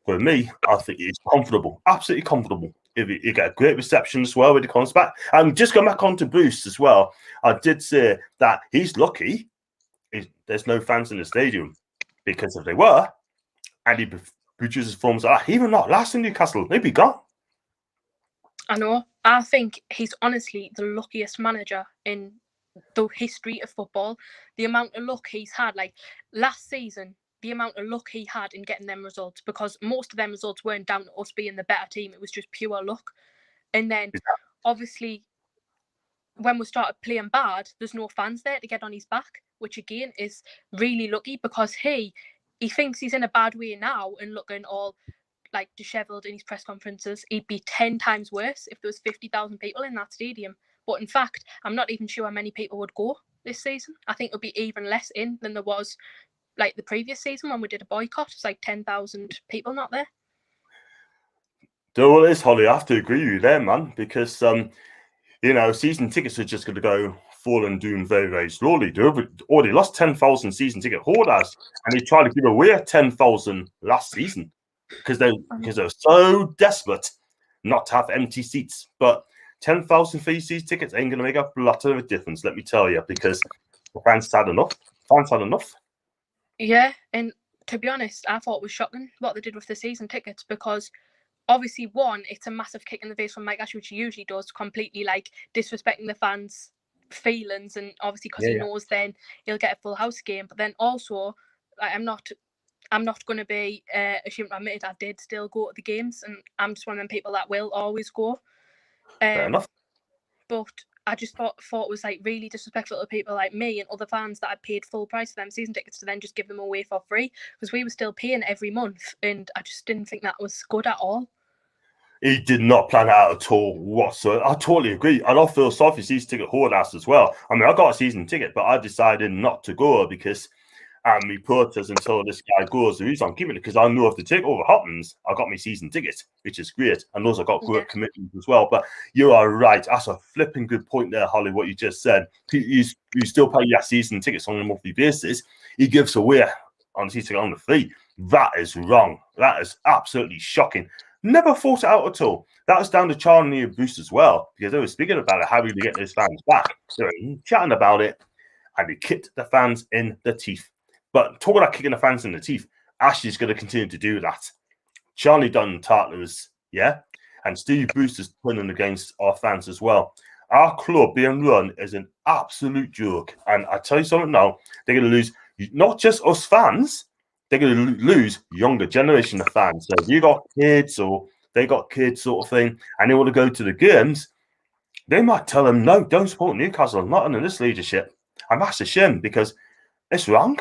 For me, I think he's comfortable, absolutely comfortable. If he get a great reception as well when he comes back. And just going back on to Bruce as well, I did say that he's lucky there's no fans in the stadium, because if they were, and he produces forms like that, even not last in Newcastle, they'd be gone. I know. I think he's honestly the luckiest manager in the history of football. The amount of luck he's had, like last season, the amount of luck he had in getting them results, because most of them results weren't down to us being the better team. It was just pure luck. And then obviously when we started playing bad, there's no fans there to get on his back, which again is really lucky, because he thinks he's in a bad way now and looking all like dishevelled in his press conferences. He'd be 10 times worse if there was 50,000 people in that stadium. But in fact, I'm not even sure how many people would go this season. I think it would be even less in than there was like the previous season when we did a boycott. It's like 10,000 people not there. Well, it is, Holly. I have to agree with you there, man, because season tickets are just going to go falling doom very, very slowly. They've already lost 10,000 season ticket holders, and they tried to give away 10,000 last season because they're so desperate not to have empty seats. But 10,000 free season tickets ain't going to make a lot of a difference, let me tell you, because the fans had enough. Yeah, and to be honest, I thought it was shocking what they did with the season tickets, because obviously, one, it's a massive kick in the face from Mike Ashley, which he usually does, completely like disrespecting the fans' feelings, and obviously because he knows then he'll get a full house game. But then also, like, I'm not going to be ashamed to admit it. I did still go to the games, and I'm just one of them people that will always go. Fair enough. But I just thought it was like really disrespectful to people like me and other fans that had paid full price for them season tickets to then just give them away for free, because we were still paying every month, and I just didn't think that was good at all. He did not plan it out at all whatsoever. I totally agree. And I feel sorry for season ticket holders as well. I mean, I got a season ticket, but I decided not to go because we protest until this guy goes. The reason I'm keeping it because I know if the takeover happens, I got my season ticket, which is great. And those I got great commitments as well. But you are right. That's a flipping good point there, Holly, what you just said. You still pay your season tickets on a monthly basis. He gives away on the season ticket on the fee. That is wrong. That is absolutely shocking. Never thought it out at all. That was down to Charlie and Bruce as well, because they were speaking about it, how we get those fans back. They were chatting about it, and they kicked the fans in the teeth. But talking about kicking the fans in the teeth, Ashley's going to continue to do that. Charlie Dunn Tartlers, and Steve Bruce is turning against our fans as well. Our club being run is an absolute joke. And I tell you something now, they're going to lose not just us fans, they're going to lose younger generation of fans. So if you got kids or they got kids sort of thing, and they want to go to the games, they might tell them, no, don't support Newcastle, not under this leadership. And that's a shame because it's wrong.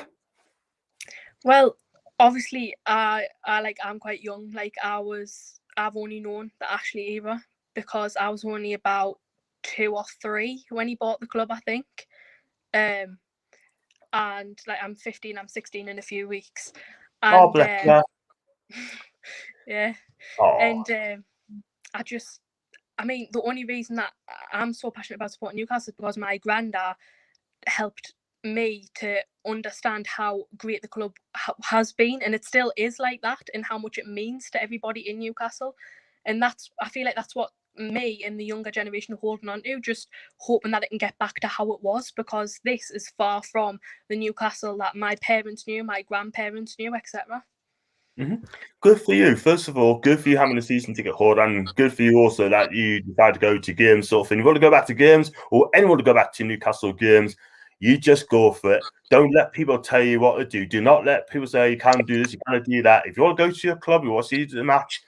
Well, obviously, I'm quite young. Like I've only known the Ashley era because I was only about 2 or 3 when he bought the club, I think. And like I'm 15, I'm 16 in a few weeks. And, bless you. Yeah. Oh. And I mean, the only reason that I'm so passionate about supporting Newcastle is because my granddad helped me to understand how great the club has been, and it still is like that, and how much it means to everybody in Newcastle. And I feel like that's what me and the younger generation are holding on to, just hoping that it can get back to how it was, because this is far from the Newcastle that my parents knew, my grandparents knew, etc. Mm-hmm. Good for you. First of all, good for you having a season ticket holder, and good for you also that you decide to go to games sort of thing. You want to go back to games, or anyone to go back to Newcastle games, you just go for it. Don't let people tell you what to do. Do not let people say you can't do this, you can't do that. If you want to go to your club, you want to see the match,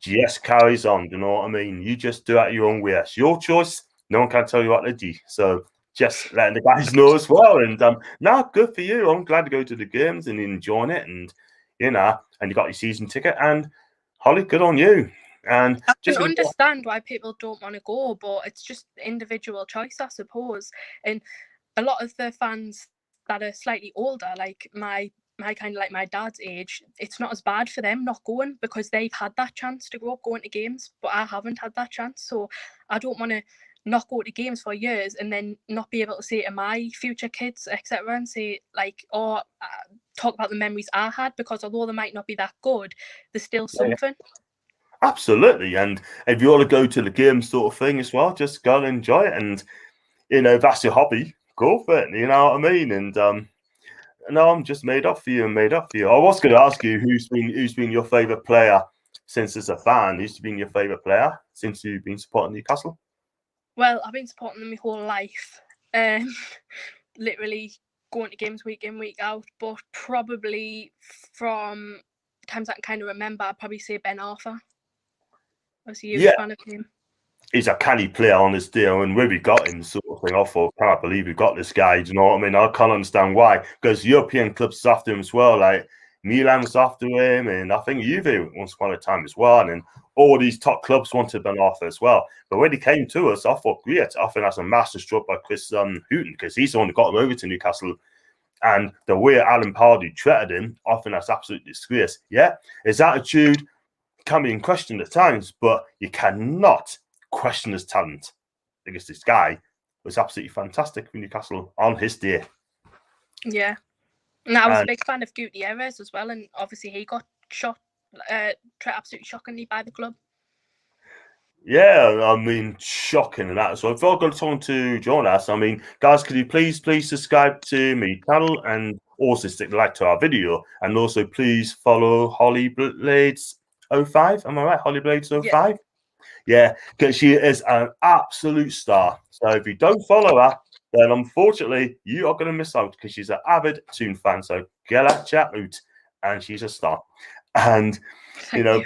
just carries on. Do you know what I mean? You just do it your own way. It's your choice. No one can tell you what to do. So just letting the guys know as well. And good for you. I'm glad to go to the games and enjoying it, and and you got your season ticket. And Holly, good on you. And I can understand why people don't want to go, but it's just individual choice, I suppose. And a lot of the fans that are slightly older, like my kind of like my dad's age, it's not as bad for them not going because they've had that chance to grow up going to games, but I haven't had that chance. So I don't want to not go to games for years and then not be able to say to my future kids, etc., and say like, talk about the memories I had, because although they might not be that good, there's still something. Absolutely. And if you want to go to the game sort of thing as well, just go and enjoy it. And if that's your hobby, go for it. You know what I mean? And No, I'm just made up for you. Made up for you. I was going to ask you who's been your favourite player since as a fan. Who's been your favourite player since you've been supporting Newcastle? Well, I've been supporting them my whole life. Literally going to games week in, week out. But probably from times I can kind of remember, I'd probably say Ben Arthur. I was a huge fan of him. He's a canny player on this deal, and when we got him, sort of thing, I thought, I can't believe we got this guy. Do you know what I mean? I can't understand why, because European clubs was after him as well. Like Milan was after him, and I think Juve once upon a time as well. And all these top clubs wanted Ben Arthur as well. But when he came to us, I thought, great. I think that's a master stroke by Chris Hughton, because he's the one that got him over to Newcastle. And the way Alan Pardew treated him, I think that's absolutely disgrace. Yeah, his attitude can be in question at times, but you cannot question his talent, because this guy was absolutely fantastic for Newcastle on his day. Yeah, and I was a big fan of Gutierrez as well, and obviously he got shot absolutely shockingly by the club. Yeah, I mean, shocking and that. So if I've got someone to join us, I mean, guys, could you please subscribe to my channel and also stick the like to our video, and also please follow Holly Blades 05. Am I right? Holly Blades 05? Yeah, because she is an absolute star. So if you don't follow her, then unfortunately you are going to miss out, because she's an avid Toon fan. So get her chat out, and she's a star. And you know,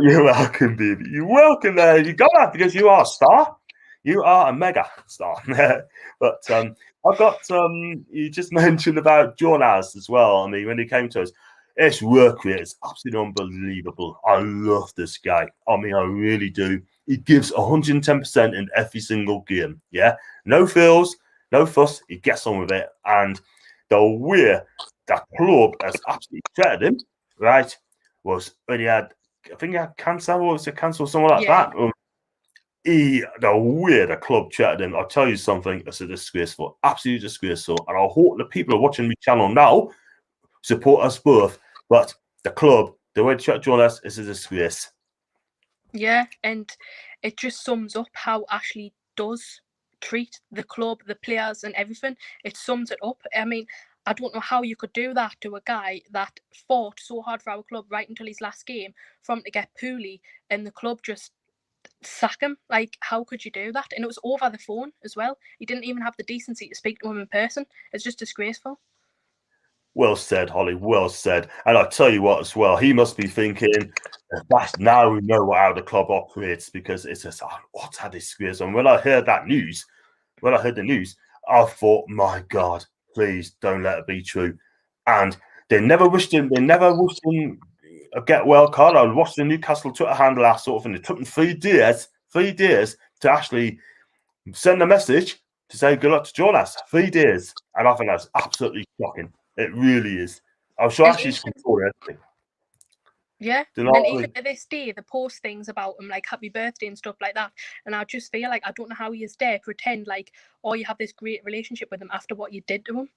you're welcome, baby. You're welcome there. You got that, because you are a star. You are a mega star. But I've got you just mentioned about Jonas as well. I mean, when he came to us, his work rate is absolutely unbelievable. I love this guy. I mean, I really do. He gives 110% in every single game. Yeah, no frills, no fuss. He gets on with it, and the way that club has absolutely treated him, right, was when he had, I think he had cancer, or was it cancer or something like that? The way the club treated him, I'll tell you something, it's a disgraceful, absolutely disgraceful. And I hope the people who are watching my channel now support us both. But the club, the way they treat us, is a disgrace. Yeah, and it just sums up how Ashley does treat the club, the players, and everything. It sums it up. I mean, I don't know how you could do that to a guy that fought so hard for our club right until his last game, from to get poorly, and the club just sack him. Like, how could you do that? And it was over the phone as well. He didn't even have the decency to speak to him in person. It's just disgraceful. Well said, Holly. Well said. And I tell you what, as well, he must be thinking, that's now we know how the club operates, because it's just, what a disgrace. And when I heard the news, I thought, my God, please don't let it be true. And they never wished him a get well card. I watched the Newcastle Twitter handle that sort of thing. It took them 3 days to actually send a message to say good luck to Jonas. 3 days. And I think that's absolutely shocking. It really is. I'm sure Ashley's controlling everything. Yeah, and even to this day, they post things about him, like happy birthday and stuff like that. And I just feel like, I don't know how you dare pretend like, oh, you have this great relationship with him after what you did to him.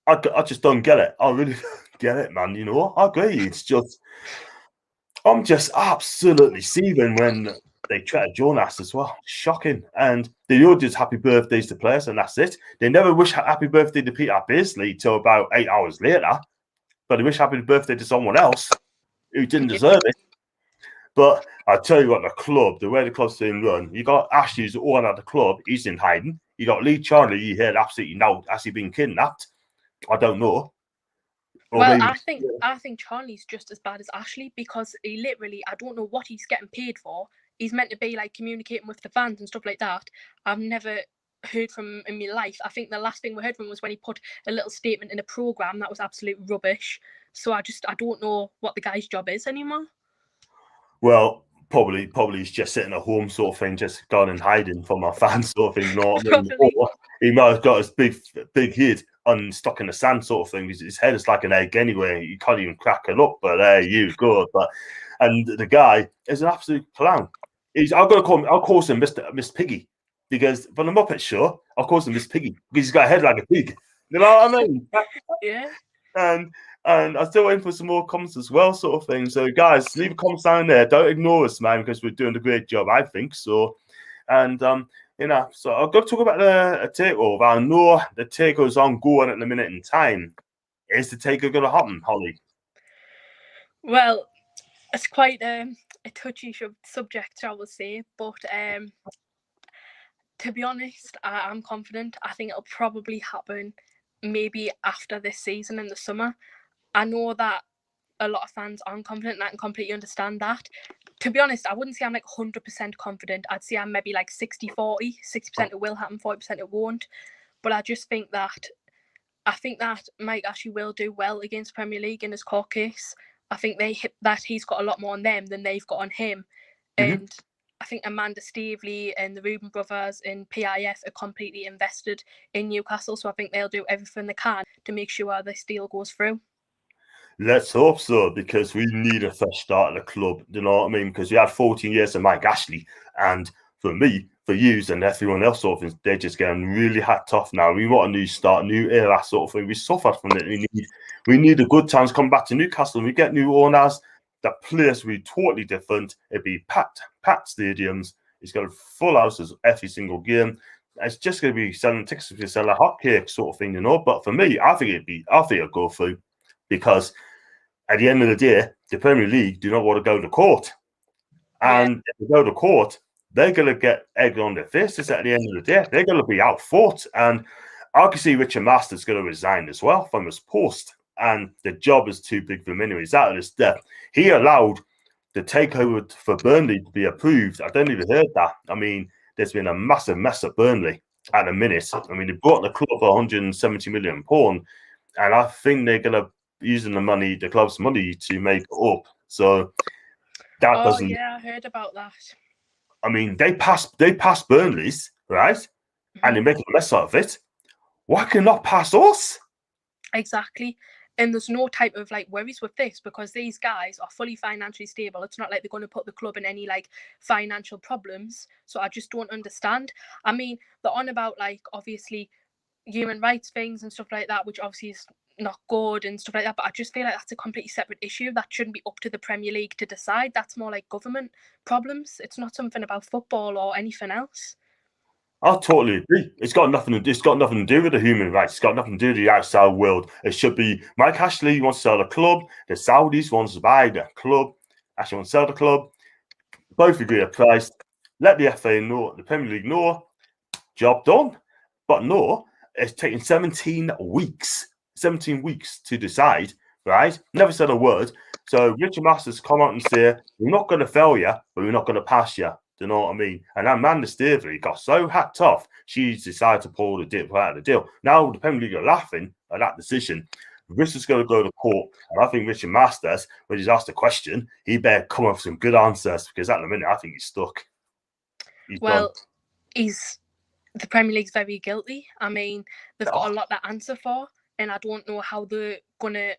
I just don't get it. I really don't get it, man. You know, I agree. It's just, I'm just absolutely seething when they treat Jonas as well. Shocking. And they all just happy birthdays to players, and that's it. They never wish happy birthday to Peter Beardsley till about 8 hours later, but they wish happy birthday to someone else who didn't deserve it. But I tell you what, the way the club's being run, you got Ashley's the owner of the club, he's in hiding. You got Lee Charlie, you heard absolutely no, has he been kidnapped? I don't know. Well, I think Charlie's just as bad as Ashley, because he literally, I don't know what he's getting paid for. He's meant to be like communicating with the fans and stuff like that. I've never heard from him in my life. I think the last thing we heard from him was when he put a little statement in a program that was absolute rubbish. So I don't know what the guy's job is anymore. Well, probably he's just sitting at home sort of thing, just gone and hiding from our fans sort of thing. You know what I mean? Or he might have got his big head stuck in the sand sort of thing. His head is like an egg anyway. You can't even crack it up, but there you go. And the guy is an absolute clown. I'll call him Miss Piggy, because for the Muppet Show, I'll call him Miss Piggy, because he's got a head like a pig. You know what I mean? Yeah. And I'm still waiting for some more comments as well, sort of thing. So, guys, leave a comment down there. Don't ignore us, man, because we're doing a great job, I think. So, and So I've got to talk about the takeover. I know the takeover's ongoing at the minute in time. Is the takeover going to happen, Holly? Well, it's quite a touchy subject, I will say, but to be honest, I'm confident. I think it'll probably happen maybe after this season in the summer. I know that a lot of fans aren't confident, and I can completely understand that. To be honest, I wouldn't say I'm like 100% confident. I'd say I'm maybe like 60-40. 60% it will happen, 40% it won't. But I think that Mike Ashley will do well against Premier League in his court case. I think that he's got a lot more on them than they've got on him. And I think Amanda Staveley and the Reuben brothers in PIF are completely invested in Newcastle. So I think they'll do everything they can to make sure this deal goes through. Let's hope so, because we need a fresh start at the club. Do you know what I mean? Because we had 14 years of Mike Ashley, and for me, for you, and everyone else, sort of, they're just getting really hot tough now. We want a new start, new era, sort of thing. We suffered from it. We need a good times come back to Newcastle. And we get new owners. The place will be totally different. It'd be packed stadiums. It's got full houses every single game. It's just going to be selling tickets to sell a hotcake sort of thing, you know. But for me, I think it'll go through, because at the end of the day, the Premier League do not want to go to court. And if they go to court, they're going to get egg on their faces at the end of the day. They're going to be outfought. And I can see Richard Masters going to resign as well from his post. And the job is too big for him anyway. He's out of his depth. He allowed the takeover for Burnley to be approved. I don't even heard that. I mean, there's been a massive mess at Burnley at the minute. I mean, they bought the club for £170 million. And I think they're going to using the club's money to make it up. So that doesn't. Yeah, I heard about that. I mean, they passed Burnley's, right? And they make a mess out of it. Why can not pass us? Exactly. And there's no type of like worries with this, because these guys are fully financially stable. It's not like they're going to put the club in any like financial problems. So I just don't understand. I mean, they're on about like obviously human rights things and stuff like that, which obviously is not good and stuff like that. But I just feel like that's a completely separate issue that shouldn't be up to the Premier League to decide. That's more like government problems. It's not something about football or anything else. I totally agree. It's got nothing to do with the human rights. It's got nothing to do with the outside world. It should be Mike Ashley wants to sell the club. The Saudis wants to buy the club. Ashley wants to sell the club. Both agree a price. Let the FA know, the Premier League know. Job done. But no, it's taken 17 weeks. 17 weeks to decide, right? Never said a word. So Richard Masters come out and say, we're not going to fail you, but we're not going to pass you. Do you know what I mean? And Amanda Staveley got so hacked off, she decided to pull the deal out of the deal. Now the Premier League are laughing at that decision. Richard's going to go to court, and I think Richard Masters, when he's asked a question, he better come up with some good answers, because at the minute I think he's stuck. The Premier League's very guilty. I mean, they've got a lot to answer for, and I don't know how they're going to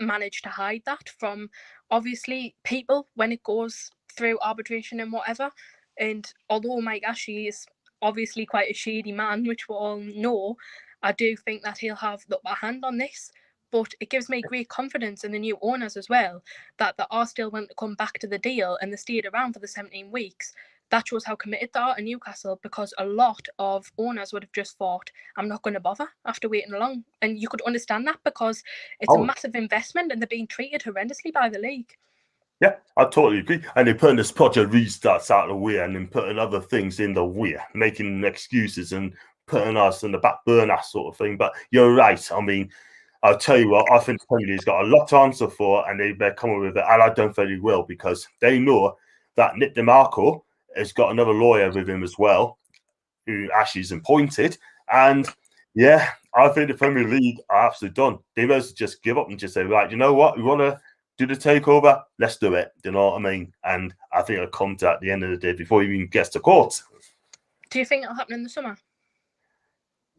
manage to hide that from obviously people when it goes through arbitration and whatever. And although Mike Ashley is obviously quite a shady man, which we all know, I do think that he'll have the upper hand on this. But it gives me great confidence in the new owners as well, that they are still willing to come back to the deal and they stayed around for the 17 weeks. That shows how committed they are in Newcastle, because a lot of owners would have just thought, I'm not going to bother after waiting long. And you could understand that, because it's a massive investment and they're being treated horrendously by the league. Yeah, I totally agree. And they're putting this project restarts out of the way, and then putting other things in the way, making excuses and putting us in the back burner sort of thing. But you're right. I mean, I'll tell you what, I think the Premier League's got a lot to answer for, and they better come up with it. And I don't think they will, because they know that Nick DeMarco has got another lawyer with him as well, who actually is appointed. And yeah, I think the Premier League are absolutely done. They must just give up and just say, right, you know what, we want to do the takeover, let's do it. Do you know what I mean? And I think it'll come to at the end of the day before he even gets to court. Do you think it'll happen in the summer?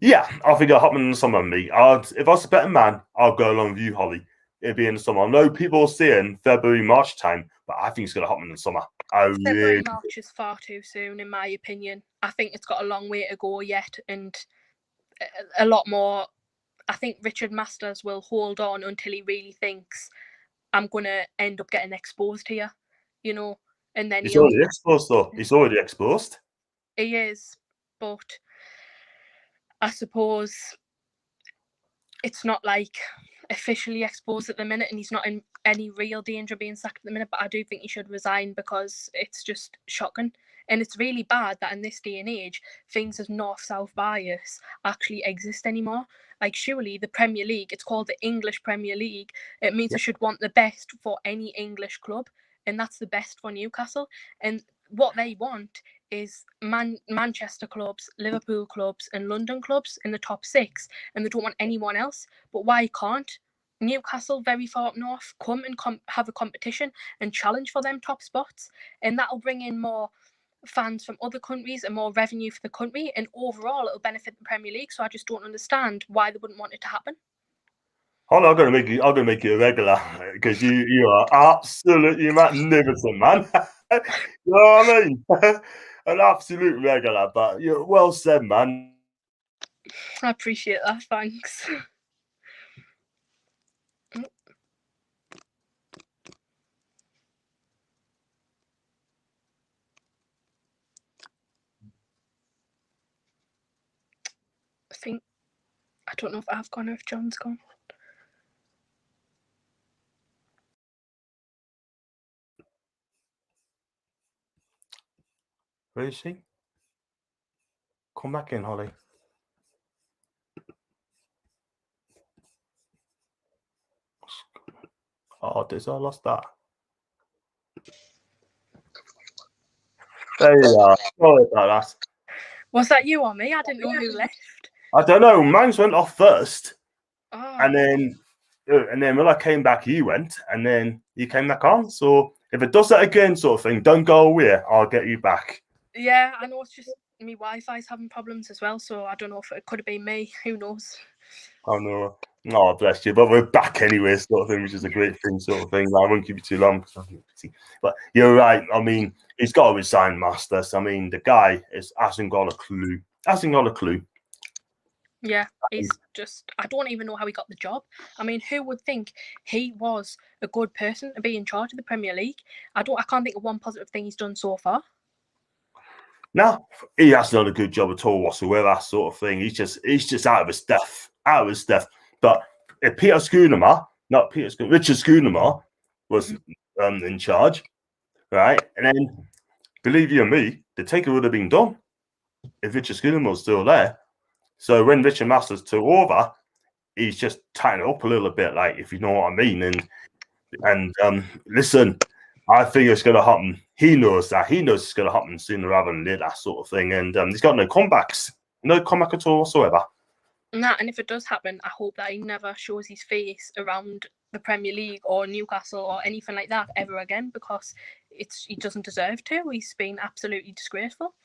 Yeah, I think it'll happen in the summer, mate. If I was a betting man, I'll go along with you, Holly. It'll be in the summer. I know people are saying February, March time, but I think it's going to happen in the summer. February, March is far too soon, in my opinion. I think it's got a long way to go yet, and a lot more. I think Richard Masters will hold on until he really thinks, I'm going to end up getting exposed here, you know. And then he's already exposed, though. He's already exposed. He is. but I suppose it's not like officially exposed at the minute, and he's not in any real danger of being sacked at the minute. But I do think he should resign because it's just shocking. And it's really bad that in this day and age, things as north-south bias actually exist anymore. Like, surely the Premier League, it's called the English Premier League. It means it should want the best for any English club, and that's the best for Newcastle. And what they want is Manchester clubs, Liverpool clubs, and London clubs in the top 6, and they don't want anyone else. But why can't Newcastle, very far up north, come and have a competition and challenge for them top spots? And that'll bring in more fans from other countries and more revenue for the country, and overall it'll benefit the Premier League. So I just don't understand why they wouldn't want it to happen. Hold on, I'm gonna make you a regular because you are absolutely magnificent, man. You know what I mean? An absolute regular, but you're well said, man. I appreciate that, thanks. I don't know if I've gone or if John's gone. Where is she? Come back in, Holly. Oh, I lost that. There you are. Sorry about that. Was that you or me? I didn't know who left. I don't know. Mine went off first, Oh. and then when I came back, you went, and then you came back on. So if it does that again, sort of thing, don't go away. I'll get you back. Yeah, I know it's just me Wi-Fi's having problems as well, so I don't know if it could have been me. Who knows? Oh no. Oh, bless you. But we're back anyway, sort of thing, which is a great thing, sort of thing. I won't keep you too long. But you're right. I mean, he's got to resign, Masters. I mean, the guy hasn't got a clue. Hasn't got a clue. Yeah, he's just, I don't even know how he got the job. I mean, who would think he was a good person to be in charge of the Premier League? I can't think of one positive thing he's done so far. No, he hasn't done a good job at all whatsoever, that sort of thing. He's just out of his depth. But if Richard Schoonemaker was in charge, right? And then, believe you me, the takeover would have been done if Richard Schoonemaker was still there. So when Richard Masters took over, he's just tightened it up a little bit, like, if you know what I mean. And listen, I think it's going to happen. He knows that. He knows it's going to happen sooner rather than later, that sort of thing. And he's got no comebacks. No comeback at all whatsoever. Nah, and if it does happen, I hope that he never shows his face around the Premier League or Newcastle or anything like that ever again, because he doesn't deserve to. He's been absolutely disgraceful.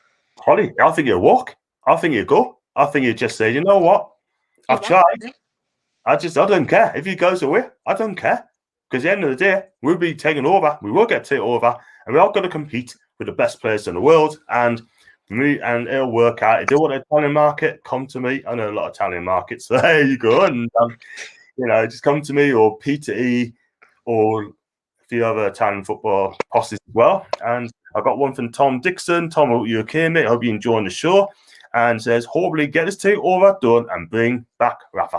Holly, I think he'll walk. I think he'll go. I think he'll just say, you know what? I've tried. I don't care. If he goes away, I don't care. Because at the end of the day, we'll be taken over. We will get taken over. And we're all going to compete with the best players in the world. And it'll work out. If you want an Italian market, come to me. I know a lot of Italian markets. So there you go. And, just come to me, or Peter E, or a few other Italian football posses as well. And I got one from Tom Dixon. Tom, I hope you're okay, mate. I hope you're enjoying the show. And says, hopefully get this takeover done and bring back Rafa.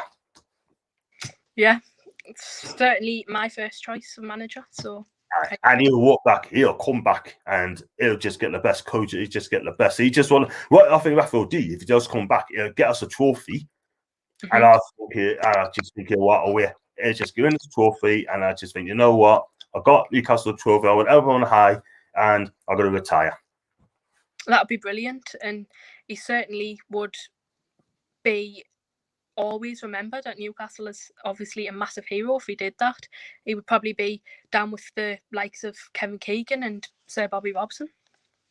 Yeah, it's certainly my first choice of manager. So, and he'll walk back, he'll come back, and he'll just get the best coach. He'll just get the best. He just want what I think Rafa will do if he does come back, he'll get us a trophy. Mm-hmm. And I just think what away. He'll just give us a trophy, and I just think, you know what? I got Newcastle trophy. I want everyone high, and I'm going to retire. That would be brilliant, and he certainly would be always remembered at Newcastle as obviously a massive hero. If he did that, he would probably be down with the likes of Kevin Keegan and Sir Bobby Robson.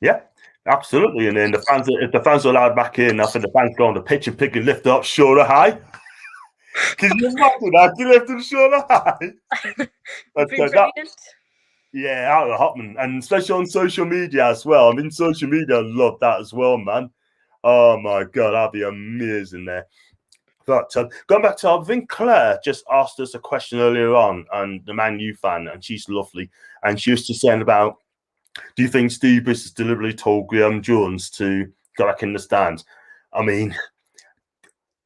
Yeah, absolutely. And then if the fans are allowed back in, I think the fans go on the pitch and pick and lift up shoulder high. Can you imagine that? You lift them shoulder high. Yeah, out of Hotman, and especially on social media as well. I mean, social media, I love that as well, man. Oh my god, that'd be amazing there. But going back to, I think Claire just asked us a question earlier on, and the Man U fan, and she's lovely, and she was just saying about, do you think Steve Bruce has deliberately told Graham Jones to go back in the stands? I mean,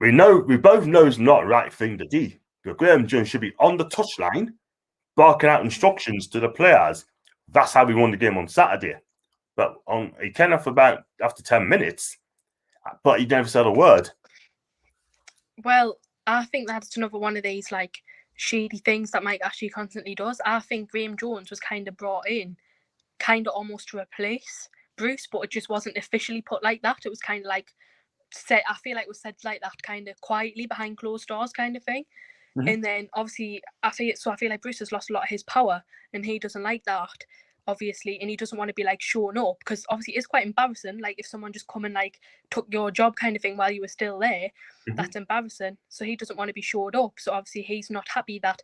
we both know it's not the right thing to do. But Graham Jones should be on the touchline, barking out instructions to the players. That's how we won the game on Saturday. But he came off about after 10 minutes, but he never said a word. Well, I think that's another one of these like shady things that Mike Ashley constantly does. I think Graham Jones was kind of brought in, kind of almost to replace Bruce, but it just wasn't officially put like that. It was kind of like said. I feel like it was said like that, kind of quietly behind closed doors, kind of thing. Mm-hmm. And then obviously, I feel like Bruce has lost a lot of his power, and he doesn't like that, obviously, and he doesn't want to be like showing up, because obviously it's quite embarrassing. Like if someone just come and like took your job, kind of thing, while you were still there, that's embarrassing. So he doesn't want to be showed up. So obviously he's not happy that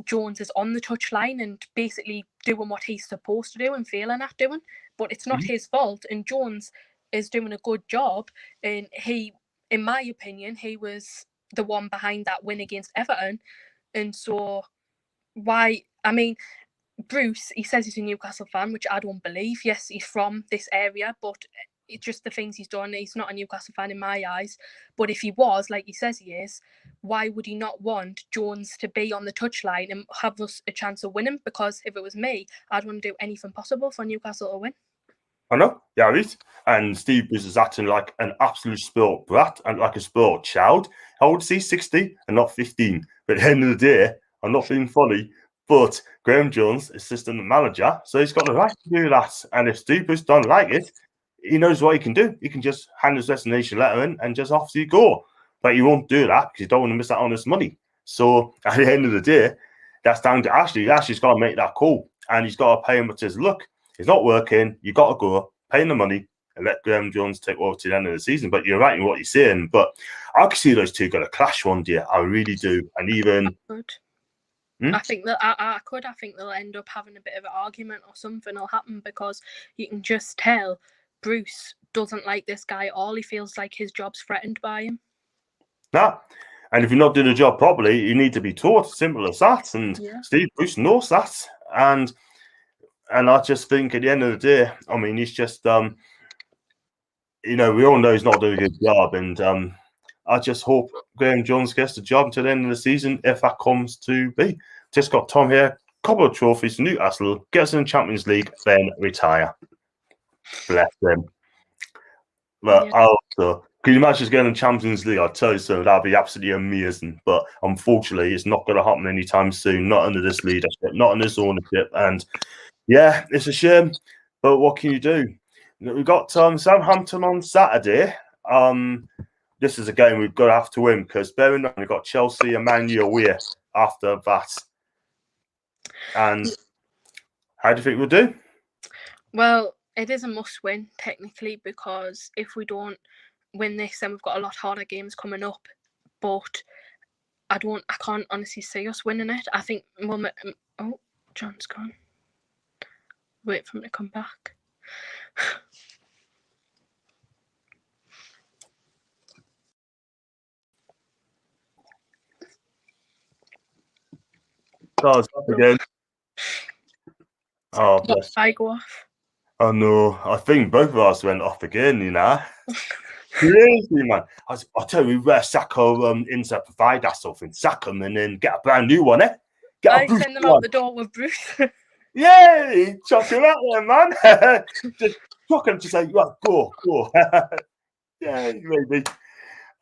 Jones is on the touchline and basically doing what he's supposed to do and failing at doing. But it's not his fault, and Jones is doing a good job. And he, in my opinion, he was the one behind that win against Everton. And so why, I mean, Bruce, he says he's a Newcastle fan, which I don't believe. Yes, he's from this area, but it's just the things he's done. He's not a Newcastle fan in my eyes. But if he was, like he says he is, why would he not want Jones to be on the touchline and have us a chance of winning? Because if it was me, I'd want to do anything possible for Newcastle to win. I know, yeah, right. And Steve Bruce is acting like an absolute spoiled brat and like a spoiled child. I would say 60 and not 15. But at the end of the day, I'm not being funny, but Graham Jones, assistant manager, so he's got the right to do that. And if Steve Bruce don't like it, he knows what he can do. He can just hand his resignation letter in and just off you go. But he won't do that because he don't want to miss out on his money. So at the end of the day, that's down to Ashley. Ashley's got to make that call, and he's got to pay him. But says, look, it's not working. You got to go, pay him the money, and let Graham Jones take over to the end of the season. But you're right in what you're saying. But I can see those two going to clash one day. I really do. And even I think that I think they'll end up having a bit of an argument, or something will happen, because you can just tell Bruce doesn't like this guy at all. He feels like his job's threatened by him. Nah. And if you're not doing the job properly, you need to be taught. Simple as that. And Steve Bruce knows that. And I just think at the end of the day, I mean, he's just, we all know he's not doing a good job. And I just hope Graham Jones gets the job to the end of the season, if that comes to be. Just got Tom here, couple of trophies, Newcastle, gets in the Champions League, then retire. Bless them. But also, can you imagine getting in the Champions League? I'll tell you so, that'd be absolutely amazing. But unfortunately, it's not going to happen anytime soon, not under this leadership, not under this ownership. And yeah, it's a shame, but what can you do? We've got Southampton on Saturday. This is a game we've got to have to win, because bearing in mind we've got Chelsea and Man U away after that. And how do you think we'll do? Well, it is a must-win, technically, because if we don't win this, then we've got a lot harder games coming up. But I can't honestly see us winning it. I think John's gone. Wait for him to come back. Oh, it's up again. Oh, bless. I go off. Oh no, I think both of us went off again, Crazy, man. I tell you, we better sack our internet provider something, sack them, and then get a brand new one, I send them out the door with Bruce. Yeah, chuck him out there, man. Just chuck him to say, right, go. Yeah, maybe.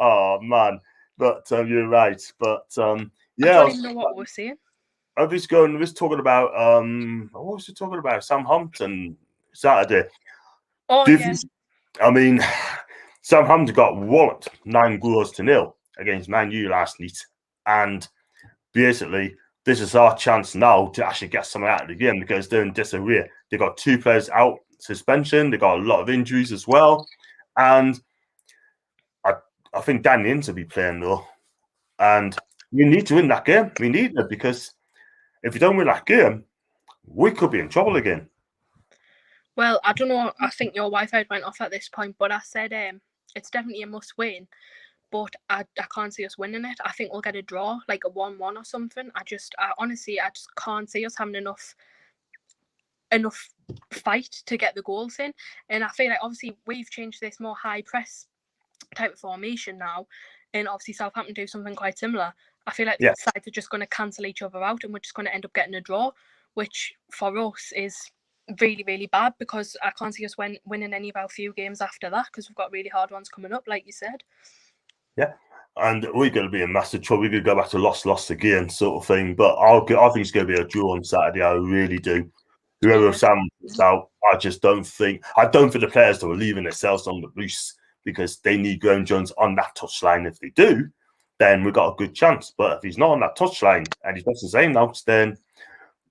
Oh, man. But you're right. But yeah. I don't even know what we're saying. I was talking about, what was he talking about? Southampton Saturday. Oh, yeah. I mean, Southampton got walloped 9-0 against Man U last night. And basically, this is our chance now to actually get something out of the game, because they're in disarray. They got 2 players out suspension. They got a lot of injuries as well. And I think Danny Ings will be playing, though. And we need to win that game. We need it, because if you don't win that game, we could be in trouble again. Well, I don't know. I think your Wi-Fi went off at this point, but I said it's definitely a must-win. But I can't see us winning it. I think we'll get a draw, like a 1-1 or something. I just can't see us having enough fight to get the goals in. And I feel like obviously we've changed this more high press type of formation now, and obviously Southampton do something quite similar, I feel like Yeah. the sides are just going to cancel each other out, and we're just going to end up getting a draw, which for us is really, really bad, because I can't see us winning any of our few games after that, because we've got really hard ones coming up, like you said. Yeah. And we're going to be in massive trouble. We're going to go back to lost again, sort of thing. But I think it's going to be a draw on Saturday. I really do. Whoever Sam puts out, I don't think the players that are leaving themselves on the loose, because they need Graham Jones on that touchline. If they do, then we've got a good chance. But if he's not on that touchline and he's not the same now, then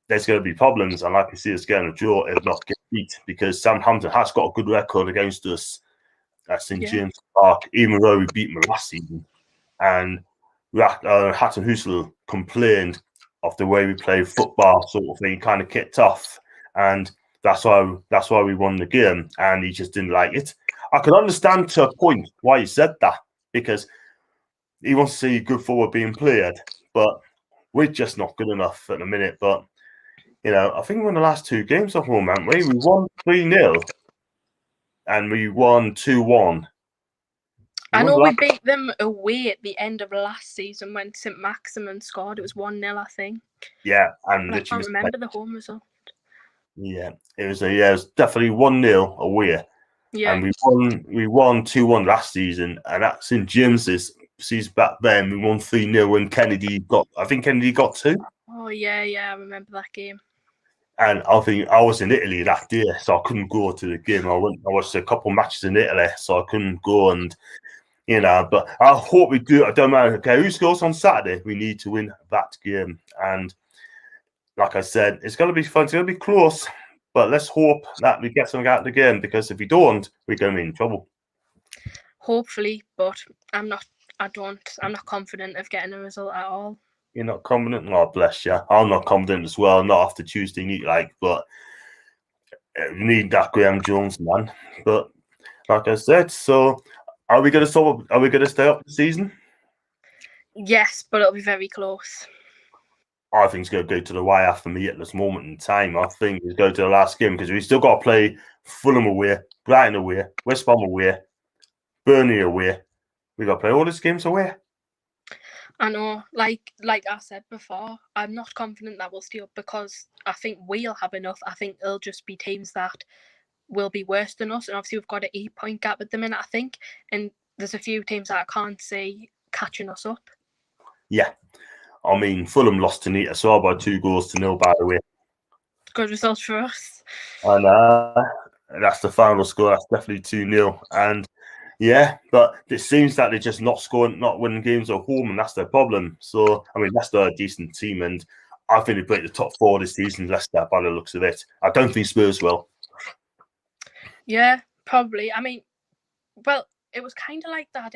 there's going to be problems. And like you see us getting a draw, if not get beat, because Southampton has got a good record against us at St James Park, even though we beat them last season. And Hatton Hussel complained of the way we play football, sort of thing, kind of kicked off, and that's why we won the game. And he just didn't like it. I can understand to a point why he said that, because he wants to see good football being played, but we're just not good enough at the minute. But I think we won the last 2 games at home, haven't we? We won 3-0 and we won 2-1. I know we beat them away at the end of last season when St Maximin scored. It was 1-0, I think. Yeah, and I can't remember the home result. Yeah, it was definitely 1-0 away. Yeah, and we won 2-1 last season, and at St James's season back then we won 3-0 when Kennedy got 2. Oh yeah, I remember that game. And I think I was in Italy that day, so I couldn't go to the game. I watched a couple of matches in Italy, so I couldn't go. And but I hope we do. I don't matter. Okay, who scores on Saturday? We need to win that game. And like I said, it's going to be fun. It's going to be close, but let's hope that we get something out of the game, because if we don't, we're going to be in trouble. Hopefully, but I'm not confident of getting a result at all. You're not confident? Oh, bless you. I'm not confident as well. Not after Tuesday night, but we need that Graham Jones, man. But like I said, so are we going to stay up the season? Yes, but it'll be very close. I think it's going to go to the wire for me at this moment in time. I think it's going to the last game, because we still got to play Fulham away, Brighton away, West Brom away, Burnley away. We got to play all these games away. I know, like I said before, I'm not confident that we'll stay up, because I think we'll have enough. I think it'll just be teams that will be worse than us, and obviously we've got an 8-point gap at the minute, I think, and there's a few teams that I can't see catching us up. Yeah, I mean, Fulham lost to Newcastle by 2-0, by the way. Good result for us. And that's the final score. That's definitely 2-0. And yeah, but it seems that they're just not winning games at home, and that's their problem. So, I mean, Leicester are a decent team, and I think they break the top 4 this season, Leicester, by the looks of it. I don't think Spurs will. Yeah, probably. I mean, well, it was kind of like that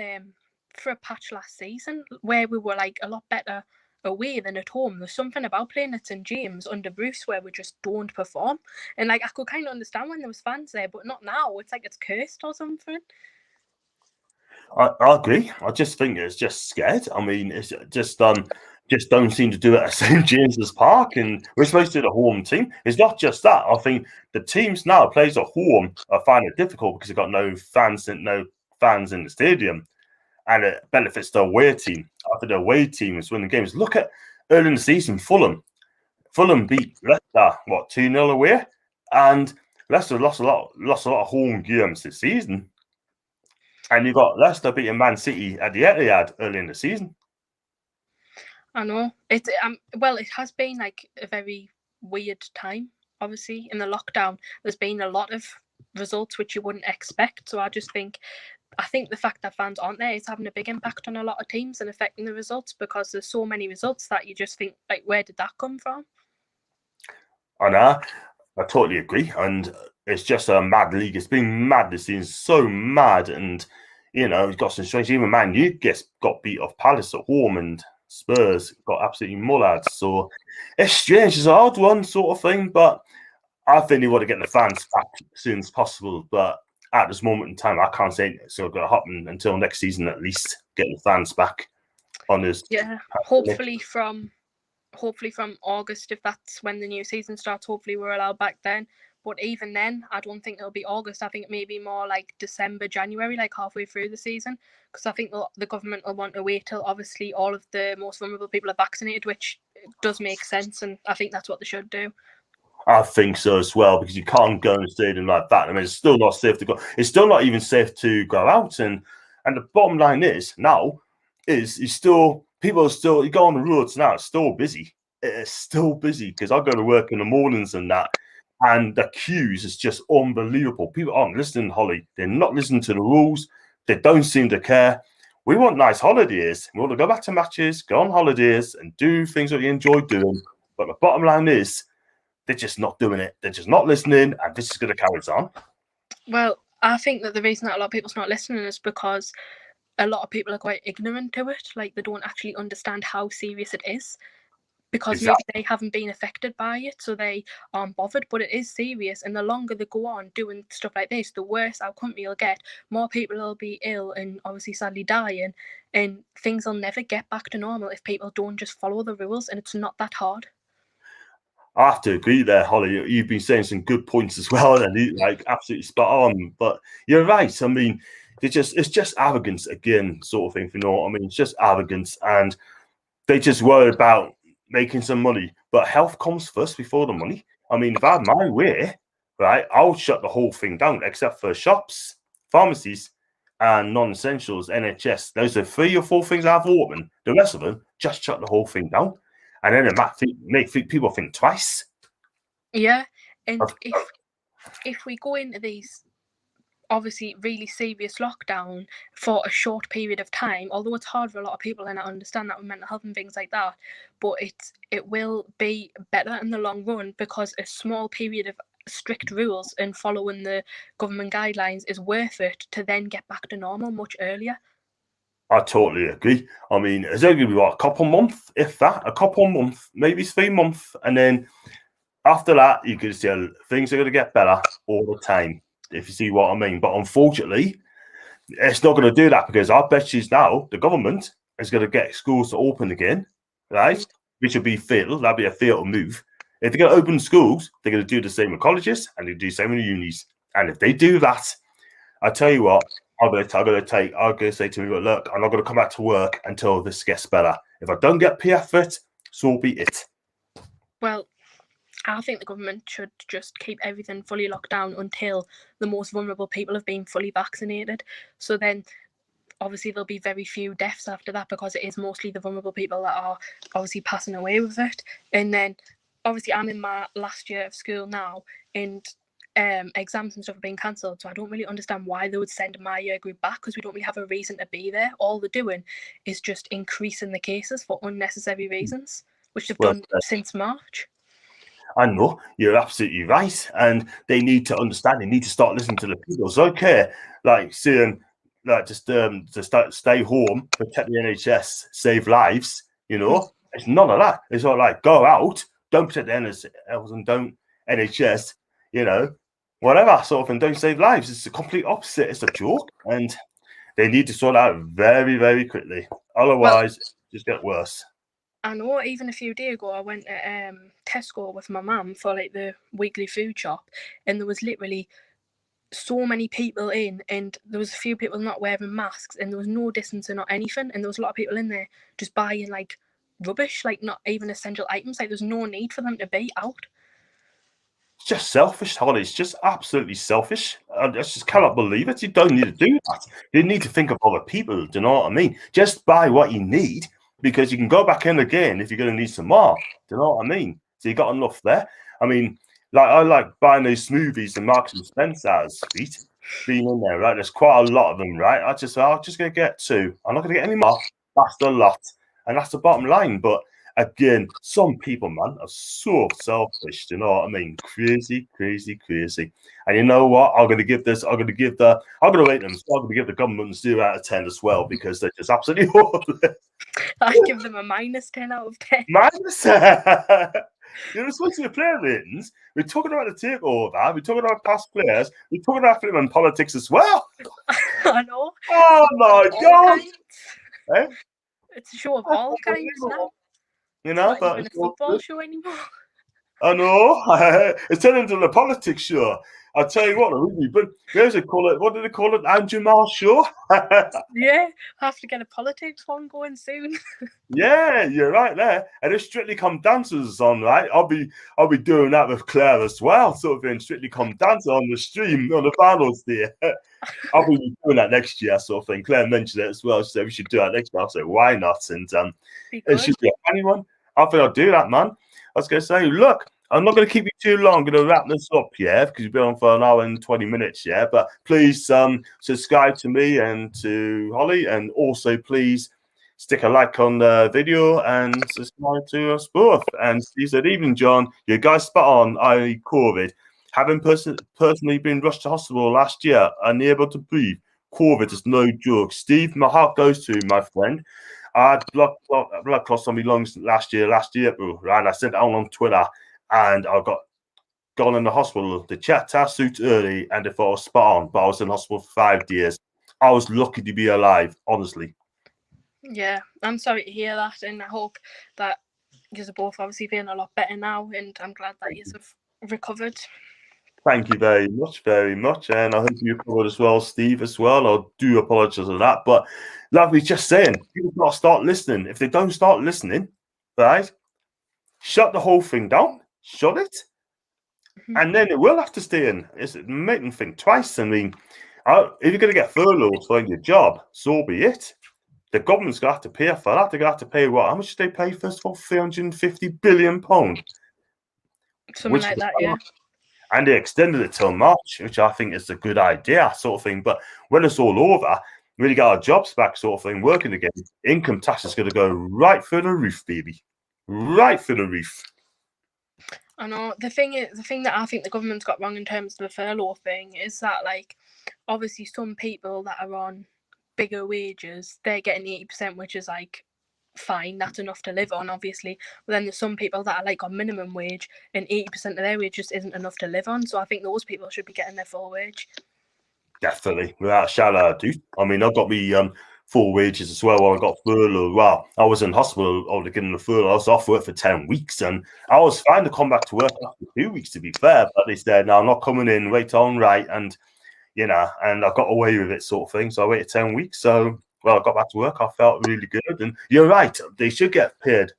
for a patch last season, where we were like a lot better away than at home. There's something about playing at St James under Bruce where we just don't perform. And like, I could kind of understand when there was fans there, but not now. It's like it's cursed or something. I agree. I just think it's just scared. I mean, it's just don't seem to do it at St James's Park, and we're supposed to be the home team. It's not just that. I think the teams now plays at home are finding it difficult because they've got no fans in the stadium, and it benefits the away team. After the away team is winning games. Look at early in the season, Fulham. Fulham beat Leicester 2-0 away, and Leicester lost a lot of home games this season. And you got Leicester beating Man City at the Etihad early in the season. I know. It has been like a very weird time. Obviously, in the lockdown, there's been a lot of results which you wouldn't expect. So I think the fact that fans aren't there is having a big impact on a lot of teams and affecting the results, because there's so many results that you just think, like, where did that come from? I know. I totally agree. And it's just a mad league. It's been mad this season, so mad. And, it's got some strange. Even Man U got beat off Palace at home, and Spurs got absolutely mulled. So it's strange. It's a hard one, sort of thing. But I think they want to get the fans back as soon as possible. But at this moment in time, I can't say it's going to happen until next season, at least, getting the fans back on this. Yeah, hopefully from August, if that's when the new season starts, hopefully we're allowed back then. But even then, I don't think it'll be August. I think it may be more like December, January, like halfway through the season. Because I think the government will want to wait till obviously all of the most vulnerable people are vaccinated, which does make sense. And I think that's what they should do. I think so as well, because you can't go in a stadium like that. I mean, it's still not safe to go. It's still not even safe to go out. And the bottom line is now is still people are still you go on the roads now. It's still busy. It's still busy because I go to work in the mornings and that, and the queues is just unbelievable. People aren't listening, Holly. They're not listening to the rules. They don't seem to care. We want nice holidays. We want to go back to matches, go on holidays, and do things that you enjoy doing. But the bottom line is, they're just not doing it. They're just not listening, and this is going to carry on. Well, I think that the reason that a lot of people's not listening is because a lot of people are quite ignorant to it. Like, they don't actually understand how serious it is. Because maybe they haven't been affected by it, so they aren't bothered. But it is serious, and the longer they go on doing stuff like this, the worse our country will get. More people will be ill and obviously sadly dying, and things will never get back to normal if people don't just follow the rules, and it's not that hard. I have to agree there, Holly. You've been saying some good points as well, and like absolutely spot on. But you're right. I mean, it's just arrogance again, sort of thing. If you know what I mean, it's just arrogance, and they just worry about making some money. But health comes first before the money. I mean, if I had my way, right, I would shut the whole thing down, except for shops, pharmacies, and non-essentials, NHS. Those are 3 or 4 things I've opened. The rest of them, just shut the whole thing down. And then it might make people think twice. Yeah, and if we go into these obviously really serious lockdown for a short period of time, although it's hard for a lot of people, and I understand that with mental health and things like that, but it will be better in the long run, because a small period of strict rules and following the government guidelines is worth it to then get back to normal much earlier. I totally agree. I mean, it's only going to be what, a couple months, if that, a couple months, maybe 3 months, and then after that, you can see things are going to get better all the time, if you see what I mean. But unfortunately, it's not going to do that, because I bet you now the government is going to get schools to open again, right? Which would be fatal. That'd be a fatal move. If they're going to open schools, they're going to do the same with colleges, and they do the same with unis. And if they do that, I tell you what, I'm going to say to me, look, I'm not going to come back to work until this gets better. If I don't get PF for it, so be it. Well, I think the government should just keep everything fully locked down until the most vulnerable people have been fully vaccinated. So then, obviously, there'll be very few deaths after that, because it is mostly the vulnerable people that are obviously passing away with it. And then, obviously, I'm in my last year of school now, and exams and stuff are being cancelled, so I don't really understand why they would send my year group back, because we don't really have a reason to be there. All they're doing is just increasing the cases for unnecessary reasons, which they've done since March. I know, you're absolutely right. And they need to understand, they need to start listening to the people. It's okay, like saying, like, just to stay home, protect the NHS, save lives, you know. It's none of that. It's not like, go out, don't protect the NHS, and don't NHS, you know, whatever sort of thing, don't save lives. It's the complete opposite. It's a joke. And they need to sort it out very, very quickly. Otherwise, just get worse. I know, even a few days ago, I went to Tesco with my mum for like the weekly food shop, and there was literally so many people in, and there was a few people not wearing masks, and there was no distancing or anything, and there was a lot of people in there just buying like rubbish, like not even essential items. Like, there's no need for them to be out. It's just selfish, Holly. It's just absolutely selfish. I just cannot believe it. You don't need to do that. You need to think of other people. Do you know what I mean? Just buy what you need, because you can go back in again if you're going to need some more. Do you know what I mean? So you got enough there. I mean, like, I like buying those smoothies and Marks and Spencer's, sweet, being in there, right? There's quite a lot of them, right? I'm just going to get 2. I'm not going to get any more. That's the lot. And that's the bottom line. But again, some people, man, are so selfish. Do you know what I mean? Crazy, crazy, crazy. And you know what? I'm going to wait them. So I'm going to give the government 0 out of 10 as well, because they're just absolutely horrible. I give them a -10 out of 10. -10. You're supposed to be player ratings. We're talking about the takeover. We're talking about past players. We're talking about film and politics as well. I know. Oh my God! Eh? It's a show of all kinds now. You know, it's not even a football show anymore. I know. It's turned into the politics show. I'll tell you what, really, but there's a call it. What do they call it? Andrew Marr show. Yeah, I have to get a politics one going soon. Yeah, you're right there. And if Strictly Come Dancers on, right? I'll be doing that with Claire as well. Sort of in Strictly Come Dancer on the stream on the finals there. I'll be doing that next year, sort of thing. Claire mentioned it as well. She said we should do that next year. I said, why not? And it should be a funny one. I think I'll do that, man. I was gonna say, look, I'm not gonna keep you too long. I'm gonna wrap this up, yeah, because you've been on for an hour and 20 minutes, yeah. But please subscribe to me and to Holly, and also please stick a like on the video and subscribe to us both. And Steve said, evening, John. You guys spot on, i.e. COVID. Having personally been rushed to hospital last year, unable to breathe. COVID is no joke. Steve, my heart goes to you, my friend. I had blood clots on my lungs last year, right? I sent it out on Twitter and I got gone in the hospital. The chat test suit early and they thought I was spot on, but I was in hospital for 5 days. I was lucky to be alive, honestly. Yeah, I'm sorry to hear that, and I hope that you're both obviously feeling a lot better now, and I'm glad that you've recovered. Thank you very much. And I hope you recovered as well, Steve, as well. I do apologize for that. But like we just saying, people got to start listening. If they don't start listening, right, shut the whole thing down, shut it, and then it will have to stay in. It's make them think twice. I mean, if you're going to get furloughed for your job, so be it. The government's going to have to pay for that. They're going to have to pay what? How much did they pay first of all? £350 billion. Something like that, yeah. And they extended it till March, which I think is a good idea, sort of thing. But when it's all over, when you get our jobs back, sort of thing, working again, income tax is going to go right through the roof, baby. Right through the roof. I know. The thing that I think the government's got wrong in terms of the furlough thing is that, like, obviously some people that are on bigger wages, they're getting 80%, which is like fine, that's enough to live on, obviously. But then there's some people that are like on minimum wage, and 80% of their wage just isn't enough to live on. So I think those people should be getting their full wage. Definitely, without a shadow of a doubt. I mean, I got me full wages as well. I got furlough. Well, I was in hospital. I was getting the furlough. I was off work for 10 weeks, and I was fine to come back to work after 2 weeks. To be fair, but they said, "No, I'm not coming in. Wait on, right?" And and I got away with it, sort of thing. So I waited 10 weeks. So I got back to work. I felt really good. And you're right. They should get paid.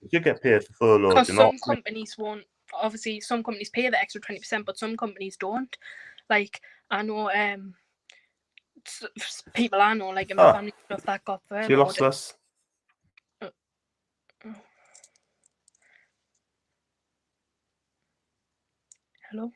They should get paid for furlough. Because some companies won't. Obviously, some companies pay the extra 20%, but some companies don't. Like, I know people I know, like in my family stuff, that got furloughed. You lost us. Hello?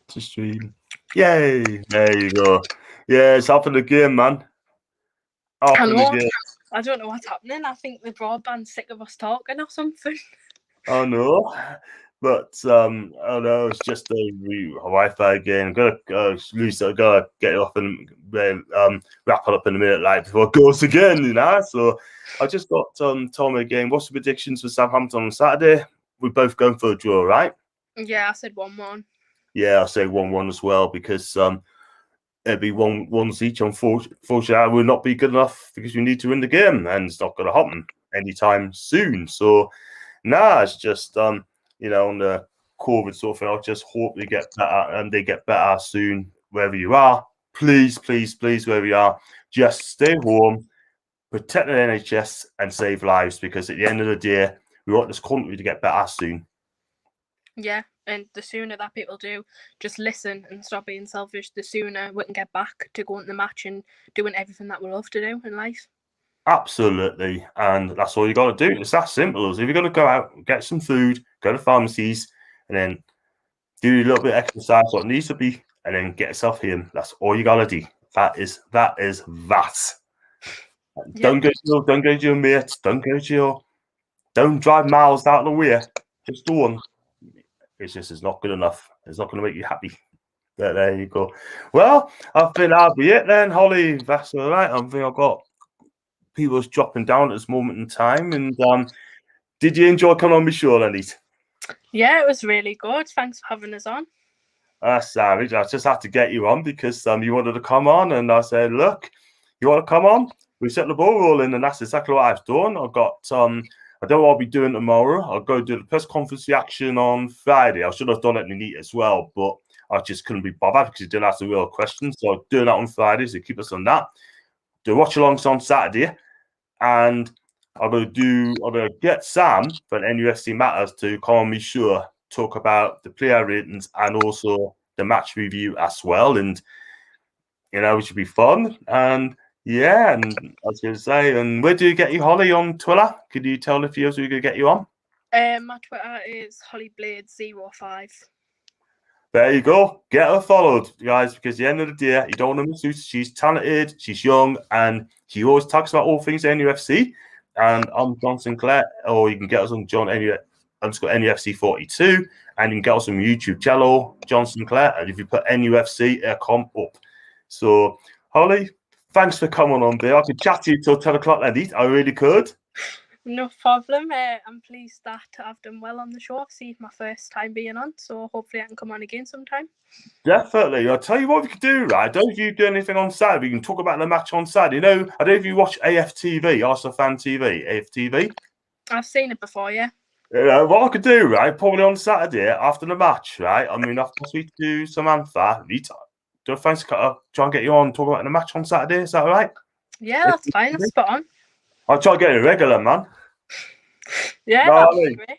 To stream. Yay! There you go. Yeah, it's happened again, man. I know. I don't know what's happening. I think the broadband's sick of us talking or something. I know. But I don't know, it's just the Wi-Fi again. I'm gonna Lisa, gotta get it off and wrap it up in a minute, like before it goes again, So I just got Tom again. What's the predictions for Southampton on Saturday? We're both going for a draw, right? Yeah, I said 1-1. Yeah, I say 1-1 as well because it'd be 1-1 each. Unfortunately, I will not be good enough because we need to win the game, and it's not going to happen anytime soon. So, it's just on the COVID sort of thing. I'll just hope they get better and they get better soon. Wherever you are, please, wherever you are, just stay home, protect the NHS, and save lives. Because at the end of the day, we want this country to get better soon. Yeah, and the sooner that people do just listen and stop being selfish, the sooner we can get back to going to the match and doing everything that we love to do in life. Absolutely, and that's all you got to do. It's that simple. If you're going to go out, get some food, go to pharmacies, and then do a little bit of exercise, what needs to be, and then get yourself in. That's all you got to do. That is that. Yeah. Don't go to your mates. Don't drive miles out of the way. Just do one. It's not good enough. It's not going to make you happy. There you go. Well, I think that'll be it then, Holly. That's all right. I think I've got people's dropping down at this moment in time. And did you enjoy coming on my show, Lenny? Yeah, it was really good. Thanks for having us on. Savage. I just had to get you on because you wanted to come on, and I said, look, you want to come on? We set the ball rolling, and that's exactly what I've done. I've got I don't know what I'll be doing tomorrow. I'll go do the press conference reaction on Friday. I should have done it in the neat as well, but I just couldn't be bothered because you didn't ask the real questions. So I'm doing that on Friday, so keep us on that. Do watch alongs on Saturday, and I'm gonna get Sam from NUFC Matters to come on me show, talk about the player ratings and also the match review as well. And it should be fun. And yeah, and I was gonna say, and where do you get you, Holly, on Twitter? Could you tell the viewers who gonna get you on? My Twitter is hollyblade05. There you go. Get her followed, guys, because at the end of the day, you don't want to misuse. She's talented, she's young, and she always talks about all things NUFC. And I'm John Sinclair, or you can get us on John NUFC 42, and you can get us on YouTube channel, John Sinclair. And if you put NUFC, it'll come up. So, Holly, thanks for coming on there. I could chat to you till 10 o'clock, Lenny. I really could. No problem. I'm pleased that I've done well on the show. See, my first time being on, so hopefully I can come on again sometime. Definitely. I'll tell you what we could do, right? Don't you do anything on Saturday? We can talk about the match on Saturday. I don't know if you watch AFTV, Arsenal Fan TV, AFTV. I've seen it before, yeah. What I could do, right? Probably on Saturday after the match, right? I mean, after I speak to Samantha, do fancy try and get you on, talk about the match on Saturday. Is that all right? Yeah, that's fine. That's spot on. I'll try to get a regular, man. Yeah, that'd be great.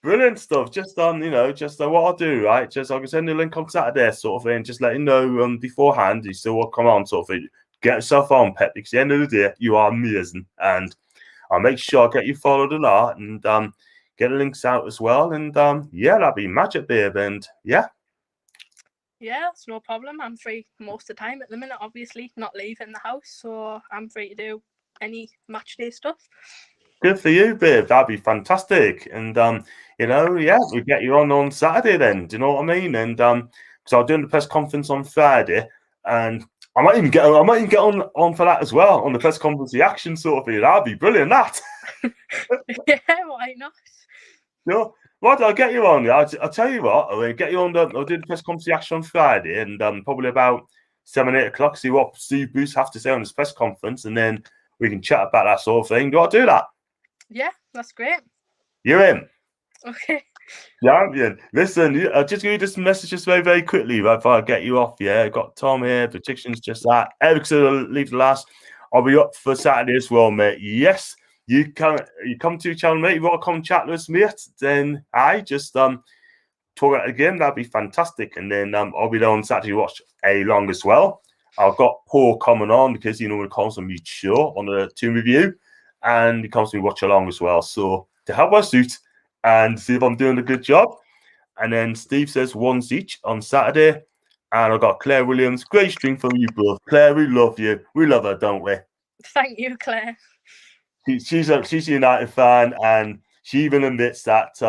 Brilliant stuff. Just what I'll do, right? Just I can send you a link on Saturday, sort of thing. Just let you know beforehand. You still will come on, sort of thing. Get yourself on, Pep, because at the end of the day, you are amazing, and I'll make sure I get you followed a lot and get the links out as well. And yeah, that'd be magic, babe. And yeah. Yeah, that's no problem. I'm free most of the time at the minute, obviously, not leaving the house, so I'm free to do any match day stuff. Good for you, babe. That'd be fantastic. And yeah, we get you on Saturday then. Do you know what I mean? And so I'm doing the press conference on Friday, and I might even get on for that as well on the press conference reaction sort of thing. That'd be brilliant. That. Yeah, why not? What I'll get you on. I'll tell you what. I'll get you on. I'll do the press conference reaction on Friday, and probably about 7, 8 o'clock. See what Steve Bruce have to say on this press conference, and then we can chat about that sort of thing. Do I do that? Yeah, that's great. You're in. Okay. Champion. Listen, I'll just give you this message just very, very quickly before I get you off. Yeah, got Tom here. Predictions just that. Eric's will leave the last. I'll be up for Saturday as well, mate. Yes, you come to your channel, mate. You want to come chat with us, mate? Then I just talk about the game. That'd be fantastic. And then I'll be there on Saturday to watch along as well. I've got Paul coming on because he comes on me show on the team review, and he comes to me watch along as well. So to help us suit and see if I'm doing a good job. And then Steve says once each on Saturday. And I've got Claire Williams. Great string from you both. Claire, we love you. We love her, don't we? Thank you, Claire. She's a United fan, and she even admits that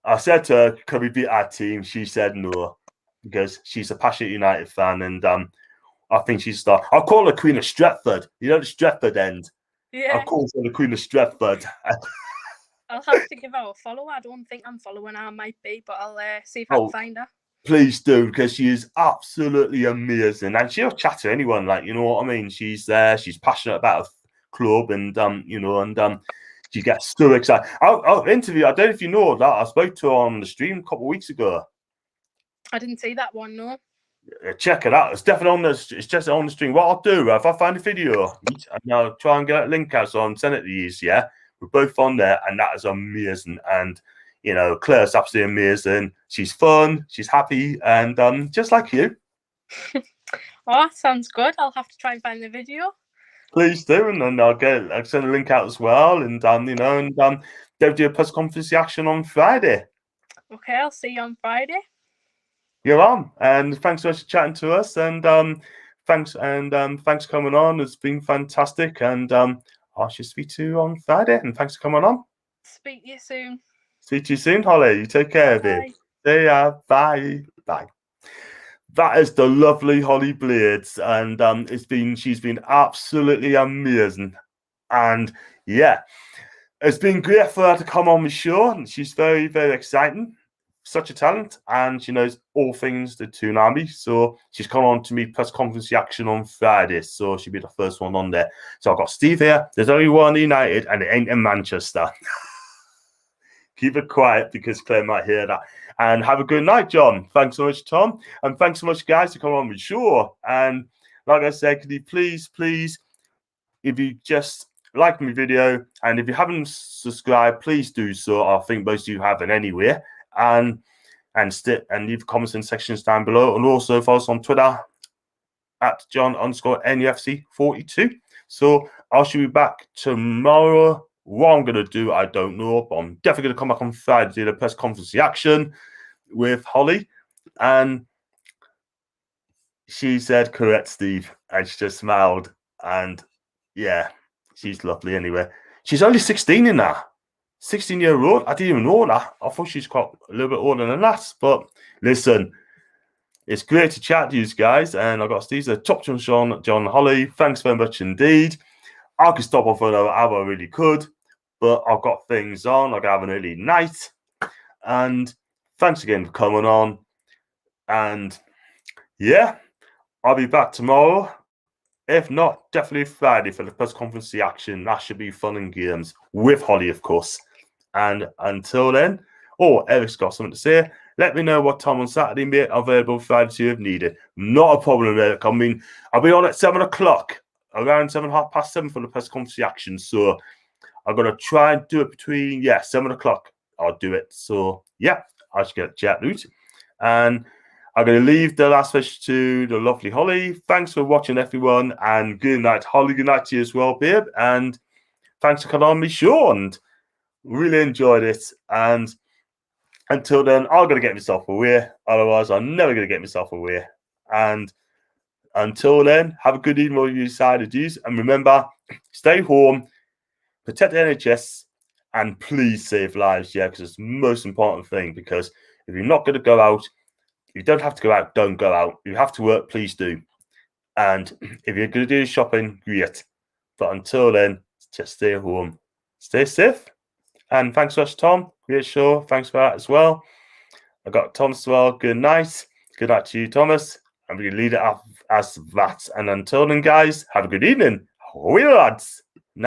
I said to her, can we beat our team? She said no, because she's a passionate United fan, and I think she's star. I'll call her Queen of Stretford. You know the Stretford end? Yeah. I'll call her the Queen of Stretford. I'll have to give her a follow. I don't think I'm following her. I might be, but I'll see if I can find her. Please do, because she is absolutely amazing, and she'll chat to anyone. Like, you know what I mean? She's there. She's passionate about a club, and she gets so excited. I'll interview. I don't know if you know that I spoke to her on the stream a couple of weeks ago. I didn't see that one. No. Check it out. It's definitely it's just on the stream. What I'll do if I find a video, and I'll try and get a link out so I'll send it to you. Yeah. We're both on there, and that is amazing. And Claire's absolutely amazing. She's fun, she's happy, and just like you. Oh, sounds good. I'll have to try and find the video. Please do, and then I'll send a link out as well. And they'll do a press conference reaction on Friday. Okay, I'll see you on Friday. You're on, and thanks so much for chatting to us. And thanks for coming on. It's been fantastic, and I shall speak to you on Friday, and thanks for coming on. Speak to you soon. Speak to you soon, Holly. You take care of it. See ya. Bye. Bye. That is the lovely Holly Blades, and she's been absolutely amazing. And yeah, it's been great for her to come on the show. And she's very, very exciting. Such a talent, and she knows all things the Toon Army. So she's come on to me press conference reaction on Friday. So she'll be the first one on there. So I've got Steve here. There's only one United, and it ain't in Manchester. Keep it quiet because Claire might hear that. And have a good night, John. Thanks so much, Tom. And thanks so much, guys, to come on the show. And like I said, could you please, if you just like my video, and if you haven't subscribed, please do so. I think most of you haven't anyway. And leave comments in sections down below. And also follow us on Twitter at John_NUFC42. So I shall be back tomorrow. What I'm going to do, I don't know, but I'm definitely going to come back on Friday to do the press conference reaction with Holly. And she said, correct, Steve. And she just smiled. And yeah, she's lovely anyway. She's only 16 in that. 16-year-old. I didn't even know that. I thought she's quite a little bit older than that. But listen, it's great to chat to you guys. And I've got Steve, the top John Holly. Thanks very much indeed. I could stop off for another hour, I really could. But I've got things on. I've got an early night. And thanks again for coming on. And yeah, I'll be back tomorrow. If not, definitely Friday for the press conference reaction. That should be fun and games with Holly, of course. And until then, Eric's got something to say. Let me know what time on Saturday, mate. Available Friday too if needed. Not a problem, Eric. I mean, I'll be on at 7 o'clock, around 7:30 for the press conference reaction. So I'm going to try and do it between, 7 o'clock. I'll do it. So, yeah, I should get chat out. And I'm going to leave the last message to the lovely Holly. Thanks for watching, everyone. And good night, Holly. Good night to you as well, babe. And thanks for coming on me show. And really enjoyed it. And until then, I'm going to get myself away. Otherwise, I'm never going to get myself away. And until then, have a good evening while you decide to do. And remember, stay home, protect the NHS, and please save lives, because it's the most important thing. Because if you're not going to go out, you don't have to go out, don't go out. If you have to work, please do. And if you're going to do shopping, great. But until then, just stay home. Stay safe. And thanks so much, Tom. Great show. Thanks for that as well. I got Tom as well. Good night. Good night to you, Thomas. I'm going to lead it up as that. And until then, guys, have a good evening. Ahoy, lads.